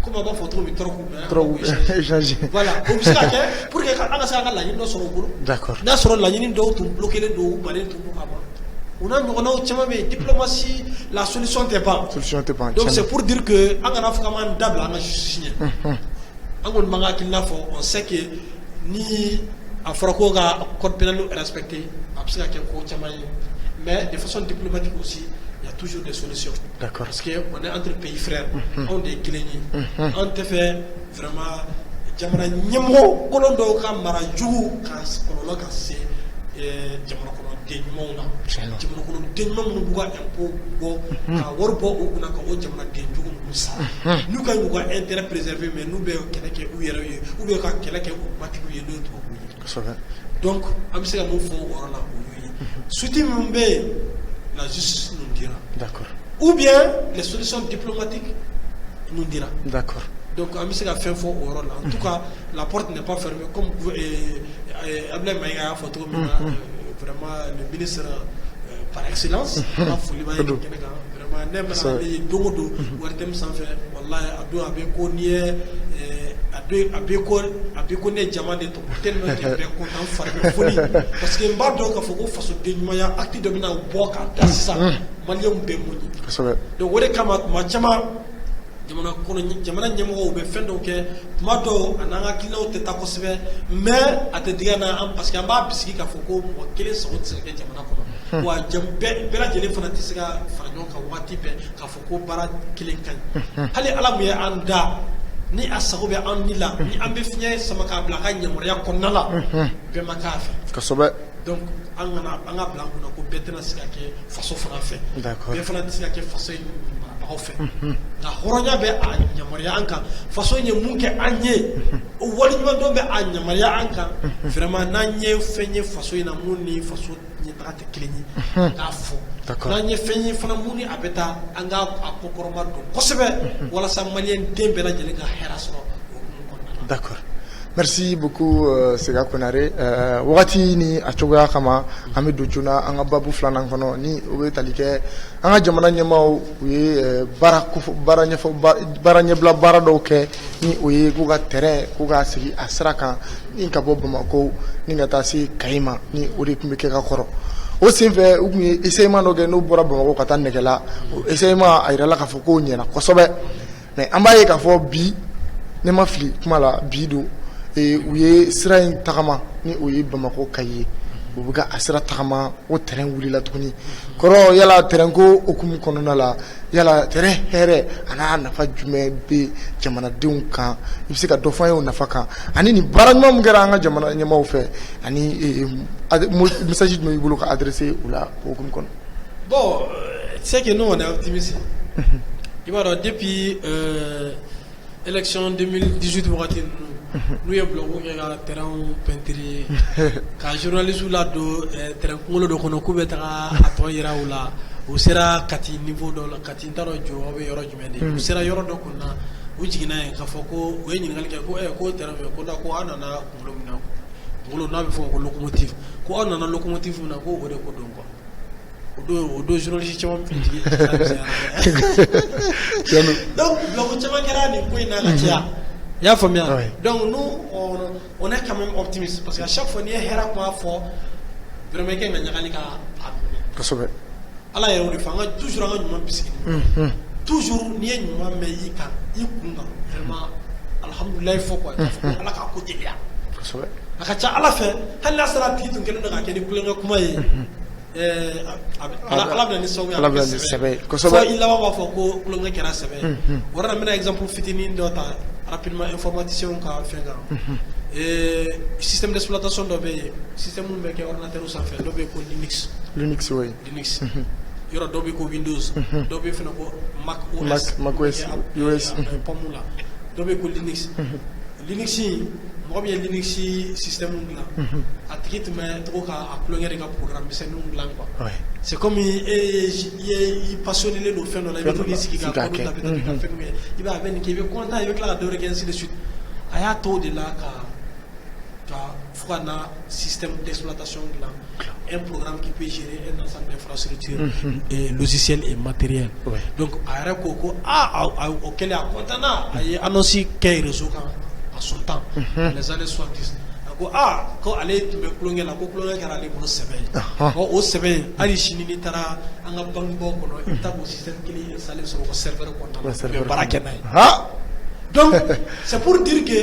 Comment on va faire trop échanger. Voilà. Pour que la ligne soit d'accord. La ligne doit bloquer les dos. On a une diplomatie, la solution n'est pas. Donc c'est pour dire que en Afrique, on a justice. angol manga kilna fo on sait que ni afroko ga code pénal respecté absolument que ko chamaye mais de façon diplomatique aussi il y a toujours des solutions. D'accord. Parce qu'on est entre pays frères, on est cléniers, on te fait vraiment jamana nyemo kolondo ka maraju ka kololo ka se jamana kono denmo na jamana kono denmo mu buga impo go ka worbo o kuna ka o jamana denju mu sa nous ka buga intérêt préservé mais nous be keleke ou yere ou be ka keleke o matiku ye do to donc am se mo fo orona o souti mumbe la justice nous dira. D'accord. Ou bien les solutions diplomatiques nous dira. D'accord. Donc, on a fait fort au rôle. En tout cas, la porte n'est pas fermée. Comme Ablaï Maïga a photo, vraiment le ministre par excellence, vraiment, même les domodo, ou artem sans faire, voilà, Abdou Abekonier, Abekonier Diamant de ton tellement qu'il est content de faire parce que Mbado a fait face au dénouement, acte de mina au bois, c'est ça, Malien Bémouni. Donc, on est comme Machama. jamana nyemo be fendo ke mato ananga kilo te takosbe mais atediana am parce que amba bisiki ka foko mo kele so tseke jamana ko wa jambe bela jele fana tisga faranyo ka wati be ka foko bara kilen kan hali alamu ya anda ni asago be an nila ni ambe finya sama ka bla ka nyemo ya konnala be makafa kasobe donc anga bla ko betena sika ke faso fana fe d'accord be fana sika ke faso fait na horonya be a nyamaria anka façon nye munke anye o wali nyuma do be a nyamaria anka vraiment na nye fenye façon na muni façon nye trate kleni da fo na nye fenye fana muni abeta anga akokoroma do kosebe wala sa malien dembe la jele ga heraso. D'accord. Merci beaucoup Sega Konare. Wakati ni achoga kama Hamidou Juna anga babu flana kono ni obe talike anga jamana nyama uye bara nyebla bara doke ni uye kuga terrain kuga sigi asraka ni kabo Bamako ni ngata si Kaima ni uri kumbeke ka koro o senfɛ u kun ye essayement dɔ kɛ n'u bɔra Bamako ka taa nɛgɛla o essayement a yirala k'a fɔ k'o ɲɛna kosɛbɛ mais an b'a ye k'a fɔ bi ne ma fili kuma la bi don u ye sira in tagama ni o ye Bamako Kayi u bɛ ka a sira tagama o terrain wulila tuguni kɔrɔ yala terrain ko okumu kɔnɔna la yala terrain hɛrɛ a n'a nafa jumɛn bɛ jamanadenw kan i bɛ se ka dɔ fɔ an ye o nafa kan ani nin baara ɲuman min kɛra an ka jamana ɲɛmaaw fɛ ani message jumɛn b'i bolo ka adresser u la o okumu kɔnɔ. Bon, c'est que nous on est optimistes. Il va alors depuis élection 2018 wagati nous ye blogu kɛ ka terrain peinture ka journaliste la do terrain kunkolo dɔ kɔnɔ k'u bɛ taga a tɔ yira u la u sera Kati niveau dɔ la Kati n t'a dɔn jɔ aw bɛ yɔrɔ jumɛn de u sera yɔrɔ dɔ kunna u jiginna yen k'a fɔ ko u ye ɲininkali kɛ ko ko terrain fɛ ko da ko aw nana kunkolo min na kunkolo n'a bɛ fɔ ko locomotive ko aw nana locomotive min na ko o de ko don quoi o don journaliste caman bɛ jigin donc blogu caman kɛra nin ko in na ka caya. Il y a famille. Donc nous, on est quand même optimiste parce qu'à chaque fois, nous avons quoi fort, vraiment qu'il y a un gars Allah est au fond, toujours un humain biscuit. Toujours ni un humain mais il can, il kunga vraiment. Alhamdulillah il faut quoi. Allah a côté bien. Akacha Allah fait. Allah sera petit donc nous avons qu'à nous comment il. Allah bien sauvé. Allah bien sauvé. Soit il a pas fait ko nous kera sauvé. On a un exemple fitini d'autres. Rapidement information qu'a fait et système d'exploitation de système où met ordinateur ou ça fait dobe ko Linux oui Linux il y aura dobe ko Windows dobe fait ko Mac OS pomula dobe ko Linux Linux moi bien Linux système là à titre mais trop à plonger des programmes c'est nous là quoi c'est comme il passionné le faire dans la vie qui il va venir qui veut content avec la de ainsi de suite aya to de là ka fana système d'exploitation là un programme qui peut gérer un ensemble d'infrastructures et logiciels et matériels donc aya ko auquel a content ay annoncer quel réseau à son temps les années 70 ko ale tun bɛ kulonkɛ la ko kulonkɛ kɛra ale bolo sɛbɛn o sɛbɛn hali sini ni taara an ka bangebaaw kɔnɔ i bɛ taa o système kelen installé sɔrɔ o serveur kɔnɔna la u bɛ baara kɛ n'a ye Donc c'est pour dire que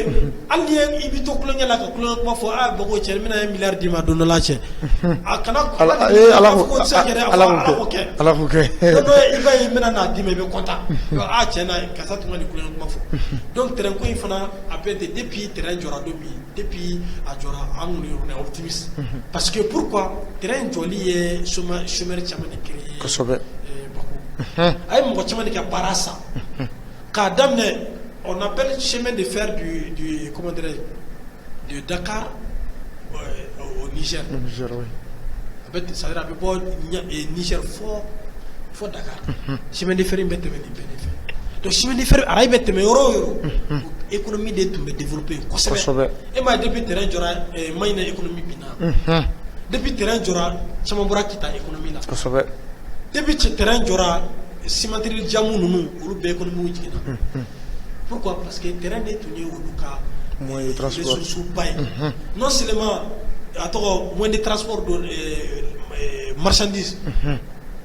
alien ibito kulonya la kulonya ko fo a bogo chermina milliard di ma dono la che akana ala ok no iba imena na di me be konta a chena kasa tuma ni kulonya ko fo donc terrain ko ifana apete depuis terrain jora domi depuis a jora amuni on est optimiste parce que pourquoi terrain joli e chemin chama de créer ko sobe ay mo chama de ka barasa ka damne. On appelle chemin de fer du comment dirais de Dakar au Niger. Niger, oui. Ça veut dire Niger fort Dakar. Chemin de fer il mette donc chemin de fer arrive mette mais euro économie de tout développer. Et moi depuis terrain jora maina économie bina. Depuis terrain jora chama bora kita économie là. Depuis terrain jora cimenterie jamu nunu ulu be économie wujina. Pourquoi? Parce que le terrain est tenu au Luka, moins de transport. Non seulement moins de transport de marchandises.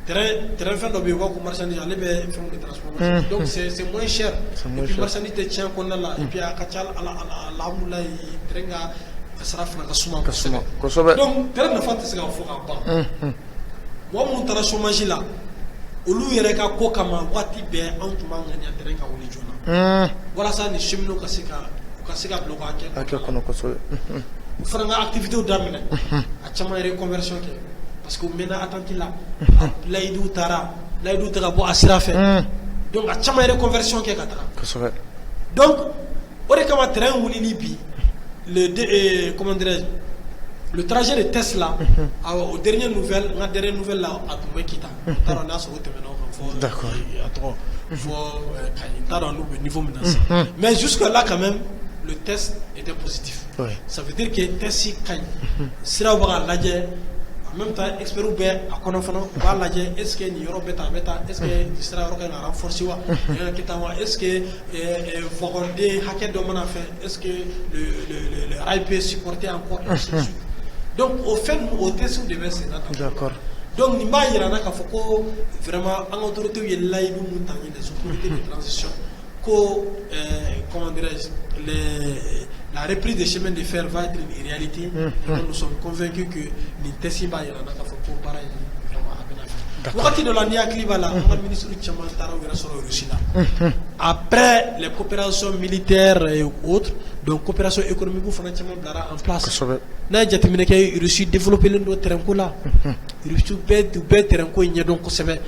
Terrain fait de marchandises, de transport. Donc c'est moins cher. Et puis marchandises tient qu'on a là. Et puis à Kachal, à la moula, il traîna, ça sera fait donc terrain ne fait ce qu'on fait. Moi, mon terrain chômage là. Olu yɛrɛ ka ko kama waati bɛɛ anw tun b'an ŋaniya terrain ka wuli joona walasa ni cheminots ka se ka bila ka kɛ kɔnɔ kosɛbɛ u fana ka activités daminɛ a caman yɛrɛ conversion kɛ parce que u mɛnna attente la layiduw taara layiduw tɛ ka bɔ a sira fɛ donc a caman yɛrɛ conversion kɛ ka taga kosɛbɛ donc o de kama terrain wulili bi comment dirais-je le trajet de Tesla aux dernières nouvelles là à tout kita on a sur d'accord niveau menace mais jusque là quand même le test était positif ça veut dire que test kañ sira ba lajé en même temps expert ou bien à kono fana ba lajé est-ce que ni yoro beta est-ce que sira yoro ka renforcer wa est-ce que vogonde hacker do mana fait est-ce que le rail peut supporter encore donc au fait au test on devait d'accord donc ni ba yirana ka foko vraiment en autorité il la yidu montagne des autorités de transition ko comment dirais-je la reprise des chemins de fer va être une réalité et nous sommes convaincus que ni test ba yirana ka foko pareil vraiment wakati de la nia klibala le ministre du Tchama tara wera soro Russie là après les coopérations militaires et autres donc coopération économique ou financière blara en place na jatimine kay Russie développer le terrain ko là Russie be terrain ko nya donc ko sebe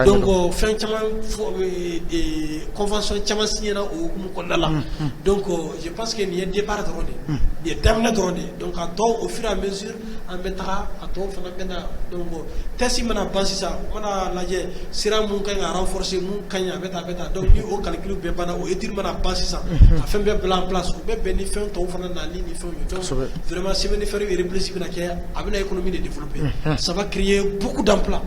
donc fin chama convention chama signé na o ko là donc je pense que ni départ drone ni terminer drone donc à toi au fur et à mesure en mettra à toi fana bena donc tesi mana penser ça mana laje sira mun kan renforcer mun kanya beta donc ni au calcul be bana o étude mana penser ça afin be en place ou be bénéfice to fana na ligne fond donc vraiment si vous faire une réflexion na kia avec l'économie de développer ça va créer beaucoup d'emplois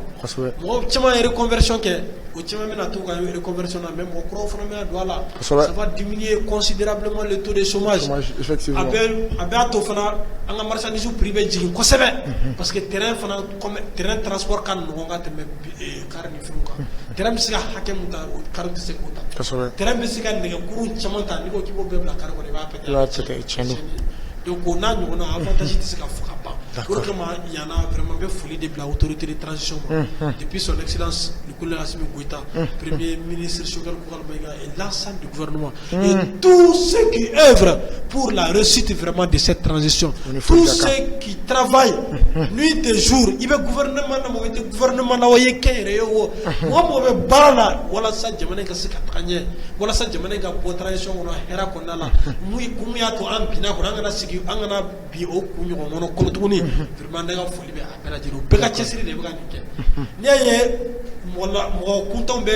moi chama reconversion que au chama mena to ka reconversion na même au croix fana mena voilà ça va diminuer considérablement le taux de chômage effectivement avec to fana anga marchandise privé jigin ko sebe parce que terrain fana comme terrain transport kan no nga te me karni fuka terrain bi sika hakem ta 45 kota terrain bi sika ne kurun chama ta ni ko kibo be bla kar ko ne ba pete donc on a avantage de ce qu'a fait pour comment il y en a vraiment bien folie de la autorité de transition depuis son excellence Nicolas Assimi Goïta premier ministre Choguel Kougalmaïga et l'ensemble du gouvernement et tous ceux qui œuvrent pour la réussite vraiment de cette transition tous ceux qui travaillent nuit et jour il veut gouvernement na waye kere yo mo mo barana wala sa jamane ka sika tanye wala sa jamane ka bo transition on hera ko nala muy kumya to ampina ko ngana sigi angana bi o kunyo mono ko tuni vraiment daga foli be abela jiro be ka chesiri de be ka nike niaye wala mo kuntombe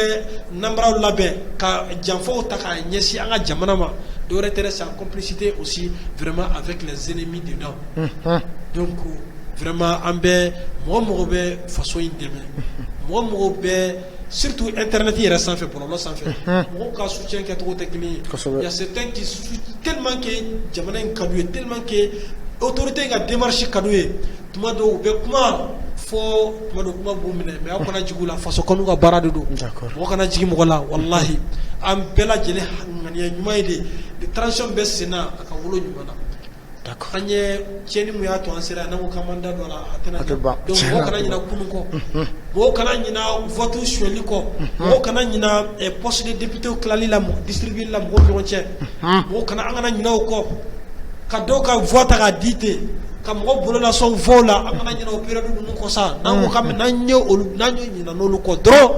nambra labe ka janfo ta ka nyesi anga jamana ma de reterre en complicité aussi vraiment avec les ennemis dedans donc vraiment ambe mo be façon indeme mo be surtout internet il reste sans fait pour l'on sans fait mon cas soutien qui est trop technique il y a certains qui tellement que jamana kadoué tellement que autorité ga démarche kadoué tuma do be kuma fo tuma do kuma bumine mais akona jigula façon konu ga barade do d'accord mo kana jigi mo la wallahi am bela jele manière ɲuman ye de transition bɛ senna a ka wolo ɲuman na. D'accord. An ye tiɲɛni mun y'a to an sera n'an ko k'an m'an da don a la a tɛna ban. donc mɔgɔw kana ɲina kunun kɔ mɔgɔw kana ɲina vote suyɛli kɔ mɔgɔw kana ɲina poste de député tilali la distribuer la mɔgɔw ni ɲɔgɔn cɛ mɔgɔw kana an kana ɲina o kɔ ka dɔw ka voix ta k'a di ten ka mɔgɔw bolo lasɔn voix la an kana ɲina o période ninnu kɔ sa n'an ko n'an ye ɲina n'olu kɔ dɔrɔn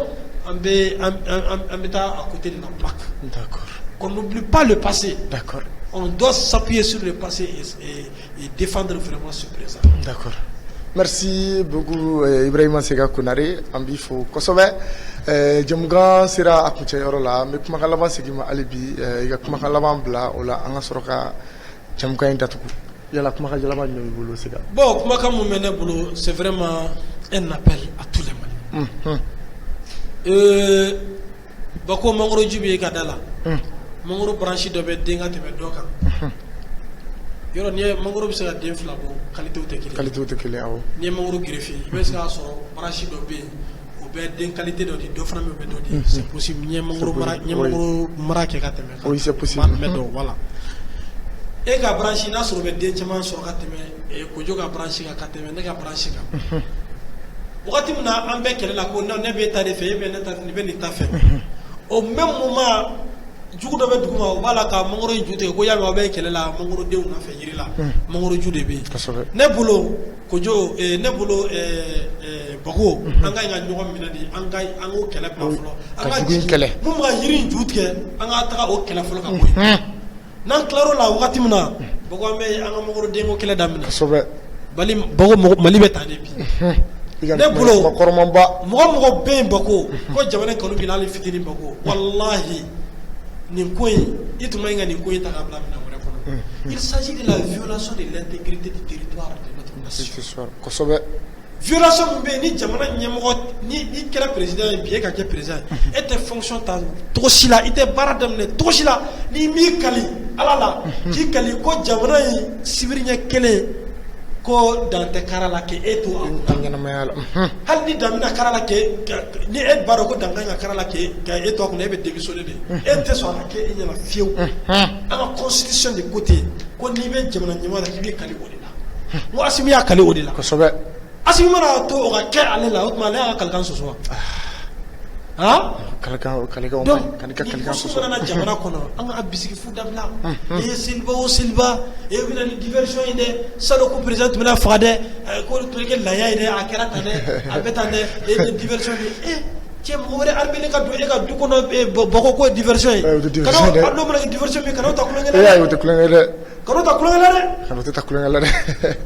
an bɛ taa à côté de la plaque. D'accord. Qu'on n'oublie pas le passé. D'accord. On doit s'appuyer sur le passé et défendre vraiment ce présent. D'accord. Merci beaucoup Ibrahima Sega Konare an b'i fo kosɛbɛ jamukan sera a kuncɛyɔrɔ la n bɛ kumakan laban segin ma hali bi i ka kumakan laban bila o la an ka sɔrɔ ka jamukan in datugu yala kumakan laban jumɛn b'i bolo Sega. Bon kumakan mun bɛ ne bolo c'est vraiment un appel à tous les Maliens. Bako mangoro ju bɛ ka da la mangoro branche dɔ bɛ den ka tɛmɛ dɔ kan yɔrɔ n'i ye mangoro bɛ se ka den fila bɔ qualité tɛ kelen. Qualité tɛ kelen awɔ. N'i ye mangoro greffé i bɛ se k'a sɔrɔ branche dɔ bɛ yen o bɛ den qualité dɔ di dɔ fana bɛ dɔ di c'est possible n'i ye mangoro mara kɛ ka tɛmɛ kan. Oui c'est possible. Mɛ dɔn voilà. E ka branche n'a sɔrɔ bɛ den caman sɔrɔ ka tɛmɛ kojo ka branche kan ka tɛmɛ ne ka branche kan. Wagati min na an bɛ kɛlɛ la ko ne bɛ ta de fɛ e bɛ ne ta nin bɛ nin ta fɛ. Au même moment jugu dɔ bɛ dugu ma o b'a la ka mangoro in ju tigɛ ko y'a mɛn aw bɛ kɛlɛ la mangoro denw nɔfɛ yiri la mangoro ju de bɛ yen. Ne bolo kojo ne bolo Bako an ka ɲi ka ɲɔgɔn minɛ de an k'o kɛlɛ bila fɔlɔ. An ka jigin mun bɛ ka yiri in ju tigɛ an ka taga o kɛlɛ fɔlɔ ka bɔ yen. N'an tilar'o la wagati min na Bako an bɛ an ka mangoro denko kɛlɛ daminɛ. Bako Mali bɛ tan de bi. Ne bolo mɔgɔ bɛ yen Bako ko jamana kanu bɛ n'ale fitinin Bako walahi nin ko in i tun ma ɲi ka nin ko in ta k'a bila minɛn wɛrɛ kɔnɔ. Il s'agit de la violation de l'intégrité du territoire de notre nation. Kosɛbɛ. Violation min bɛ yen ni jamana ɲɛmɔgɔ ni kɛra président ye bi e ka kɛ président ye e tɛ fonction ta cogo si la i tɛ baara daminɛ cogo si la n'i m'i kali ala la k'i kali ko jamana in sibiri ɲɛ kelen ko dan tɛ kara la k'e to a ɲɛnamaya la hali ni dan bɛna kara la k'e ni e b'a dɔn ko dan ka ɲi ka kara la k'e to a kunna e bɛ démissionner de e tɛ sɔn a ka kɛ e ɲɛna fiyewu an ka constitution de ko ten ko n'i bɛ jamana ɲɛmɔgɔ la k'i bɛ kali o de la n ko Asimi y'a kali o de la kosɛbɛ. Asimi mana to o ka kɛ ale la o tuma ale y'a ka kalikan sɔsɔ wa kalikan donc ni muso mana na jamana kɔnɔ an ka bisigi fu dabila e ye seliba o seliba e bɛna ni diversion ye dɛ salo ko président tun bɛna faga dɛ ko tun bɛ kɛ laya ye dɛ a kɛra tan dɛ a bɛ tan dɛ e ye diversion de cɛ mɔgɔ wɛrɛ armé ka don e ka du kɔnɔ Bako ko diversion ye kana n'o mana kɛ diversion min kana o ta kulonkɛ la dɛ. o tɛ kulonkɛ dɛ. kana o ta kulonkɛ la dɛ. kana o tɛ ta kulonkɛ la dɛ.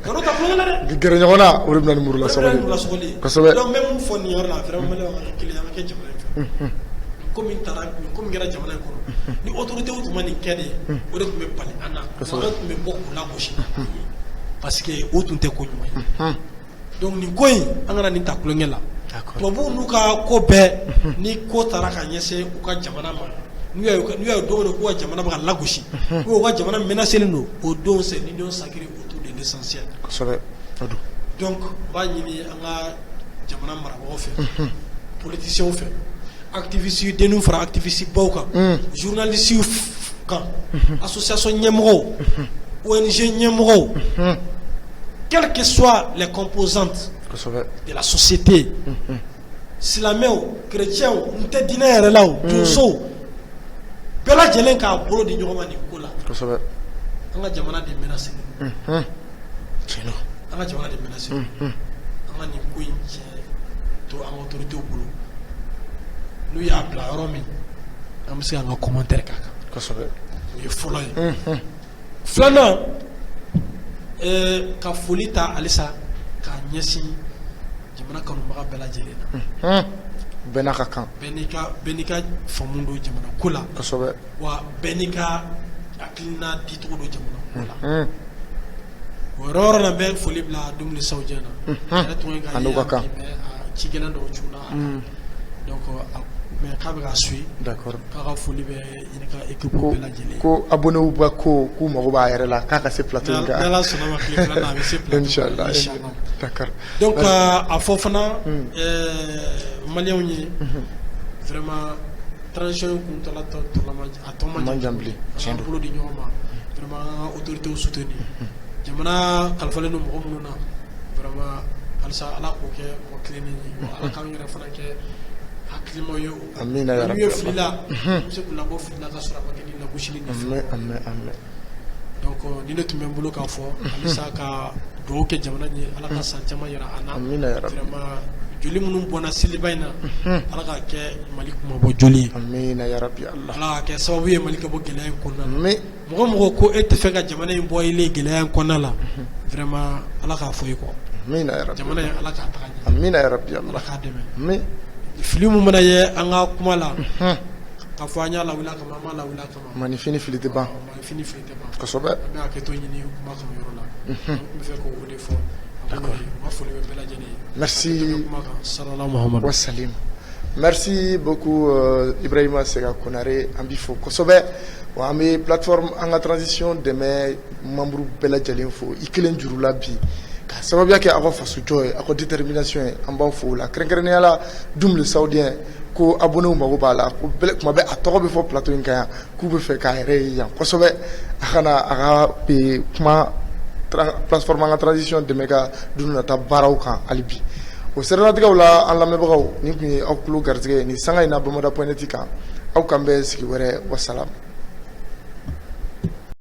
kana o ta kulonkɛ la dɛ. bi gɛrɛ ɲɔgɔn na o de bɛna ni muru lasɔgɔli. kosɛbɛ. donc n bɛ mun fɔ nin yɔrɔ la vraiment Maliyɛnw ka kɛ kelen an ka kɛ jamana in fɛ. ko min kɛra jamana in kɔnɔ ni autorité tun ma nin kɛ de o de tun bɛ bali an na an tun bɛ bɔ k'u lagosi parce que o tun tɛ ko ɲuman ye donc nin ko in an kana nin ta kulonkɛ la tubabuw n'u ka ko bɛɛ ni ko taara ka ɲɛsin u ka jamana ma n'u y'a don k'u ka jamana bɛ ka lagosi ou u ka jamana menacelen don o don c'est l'union sacrée autour de l'essentiel. kosɛbɛ. donc n b'a ɲini an ka jamana marabagaw fɛ politiciens fɛ activistes denninw fara activistes baw kan journalistes kan association ɲɛmɔgɔw ONG ɲɛmɔgɔw quelles que soient les composantes de la société silamɛw chrétiens n tɛ diinɛ yɛrɛ la o donsow bɛɛ lajɛlen k'a bolo di ɲɔgɔn ma nin ko la an ka jamana de menacé an ka jamana de menacé an ka nin ko in cɛ to an ka autorités bolo n'u y'a bila yɔrɔ min an bɛ se k'an ka commentaire k'a kan o ye fɔlɔ ye filanan ka foli ta halisa k'a ɲɛsin jamana kanubaga bɛɛ lajɛlen na bɛɛ n'a ka kan bɛɛ n'i ka faamu don jamana ko la wa bɛɛ n'i ka hakilina dicogo don jamana ko la o yɔrɔ na bɛ foli bila dumuni sawujɛ na yɛrɛ tun ye ka ye ci gɛlɛn dɔw cunna donc mais k'a bɛ ka suit d'accord k'a ka foli bɛ ɲini ka équipe bɛɛ lajɛlen ko abonnés ba ko k'u mago b'a yɛrɛ la k'a ka se plateau in kan n'Ala sɔnna ma tile filanan a bɛ se plateau inchallah d'accord donc a fɔ fana maliyɛnw ye vraiment transition kun tala a tɔ man jan bilen an bolo di ɲɔgɔn ma vraiment autorités soutenir jamana kalifalen don mɔgɔ minnu na vraiment halisa ala k'o kɛ mɔgɔ kilennen ye ala k'an yɛrɛ fana kɛ hakilimaw ye amina ya rabbi n'u ye fili la u se k'u labɔ fili la ka sɔrɔ a ma kɛ ni lagosili ni fɛn amen donc ni ne tun bɛ n bolo k'a fɔ halisa ka dugawu kɛ jamana ye ala ka san caman yira an na amina ya rabbi vraiment joli minnu bɔnna seliba in na ala k'a kɛ mali kuma bɔ joli ye amina ya rabbi allah ala k'a kɛ sababu ye mali ka bɔ gɛlɛya in kɔnɔna la mɔgɔ mɔgɔ ko e tɛ fɛ ka jamana in bɔ ile gɛlɛya in kɔnɔna la vraiment ala k'a fɔ i kɔ amina ya rabbi jamana in ala k'a taga ɲɛ amina ya rabbi allah ala k'a dɛmɛ fili min mana ye an ka kuma la ka fɔ an y'a lawuli kama an m'a lawuli kama mani fini fili tɛ ban fini fili tɛ ban kosɛbɛ an bɛ hakɛto ɲini kuma kama yɔrɔ la n bɛ fɛ k'o de fɔ merci wassalim. Merci beaucoup Ibrahima Sega Konare an b'i fo kosɛbɛ wa an bɛ plateforme an ka transition dɛmɛ membre bɛɛ lajɛlen fo i kelen juru la bi ka sababuya kɛ aw ka faso jɔ ye aw ka détermination ye an b'aw fo o la kɛrɛnkɛrɛnnenya la Dumle Saoudien ko abonnés mago b'a la ko kuma bɛɛ a tɔgɔ bɛ fɔ plateau in kan yan k'u bɛ fɛ k'a yɛrɛ ye yan kosɛbɛ a kana a ka kuma plateforme an ka transition dɛmɛ ka dunu nata baaraw kan hali bi o sɛrɛnatigɛw la an lamɛnbagaw nin tun ye aw tulo garijɛgɛ ye nin sanga in na bamada.net kan aw kan bɛɛ sigi wɛrɛ wasalam.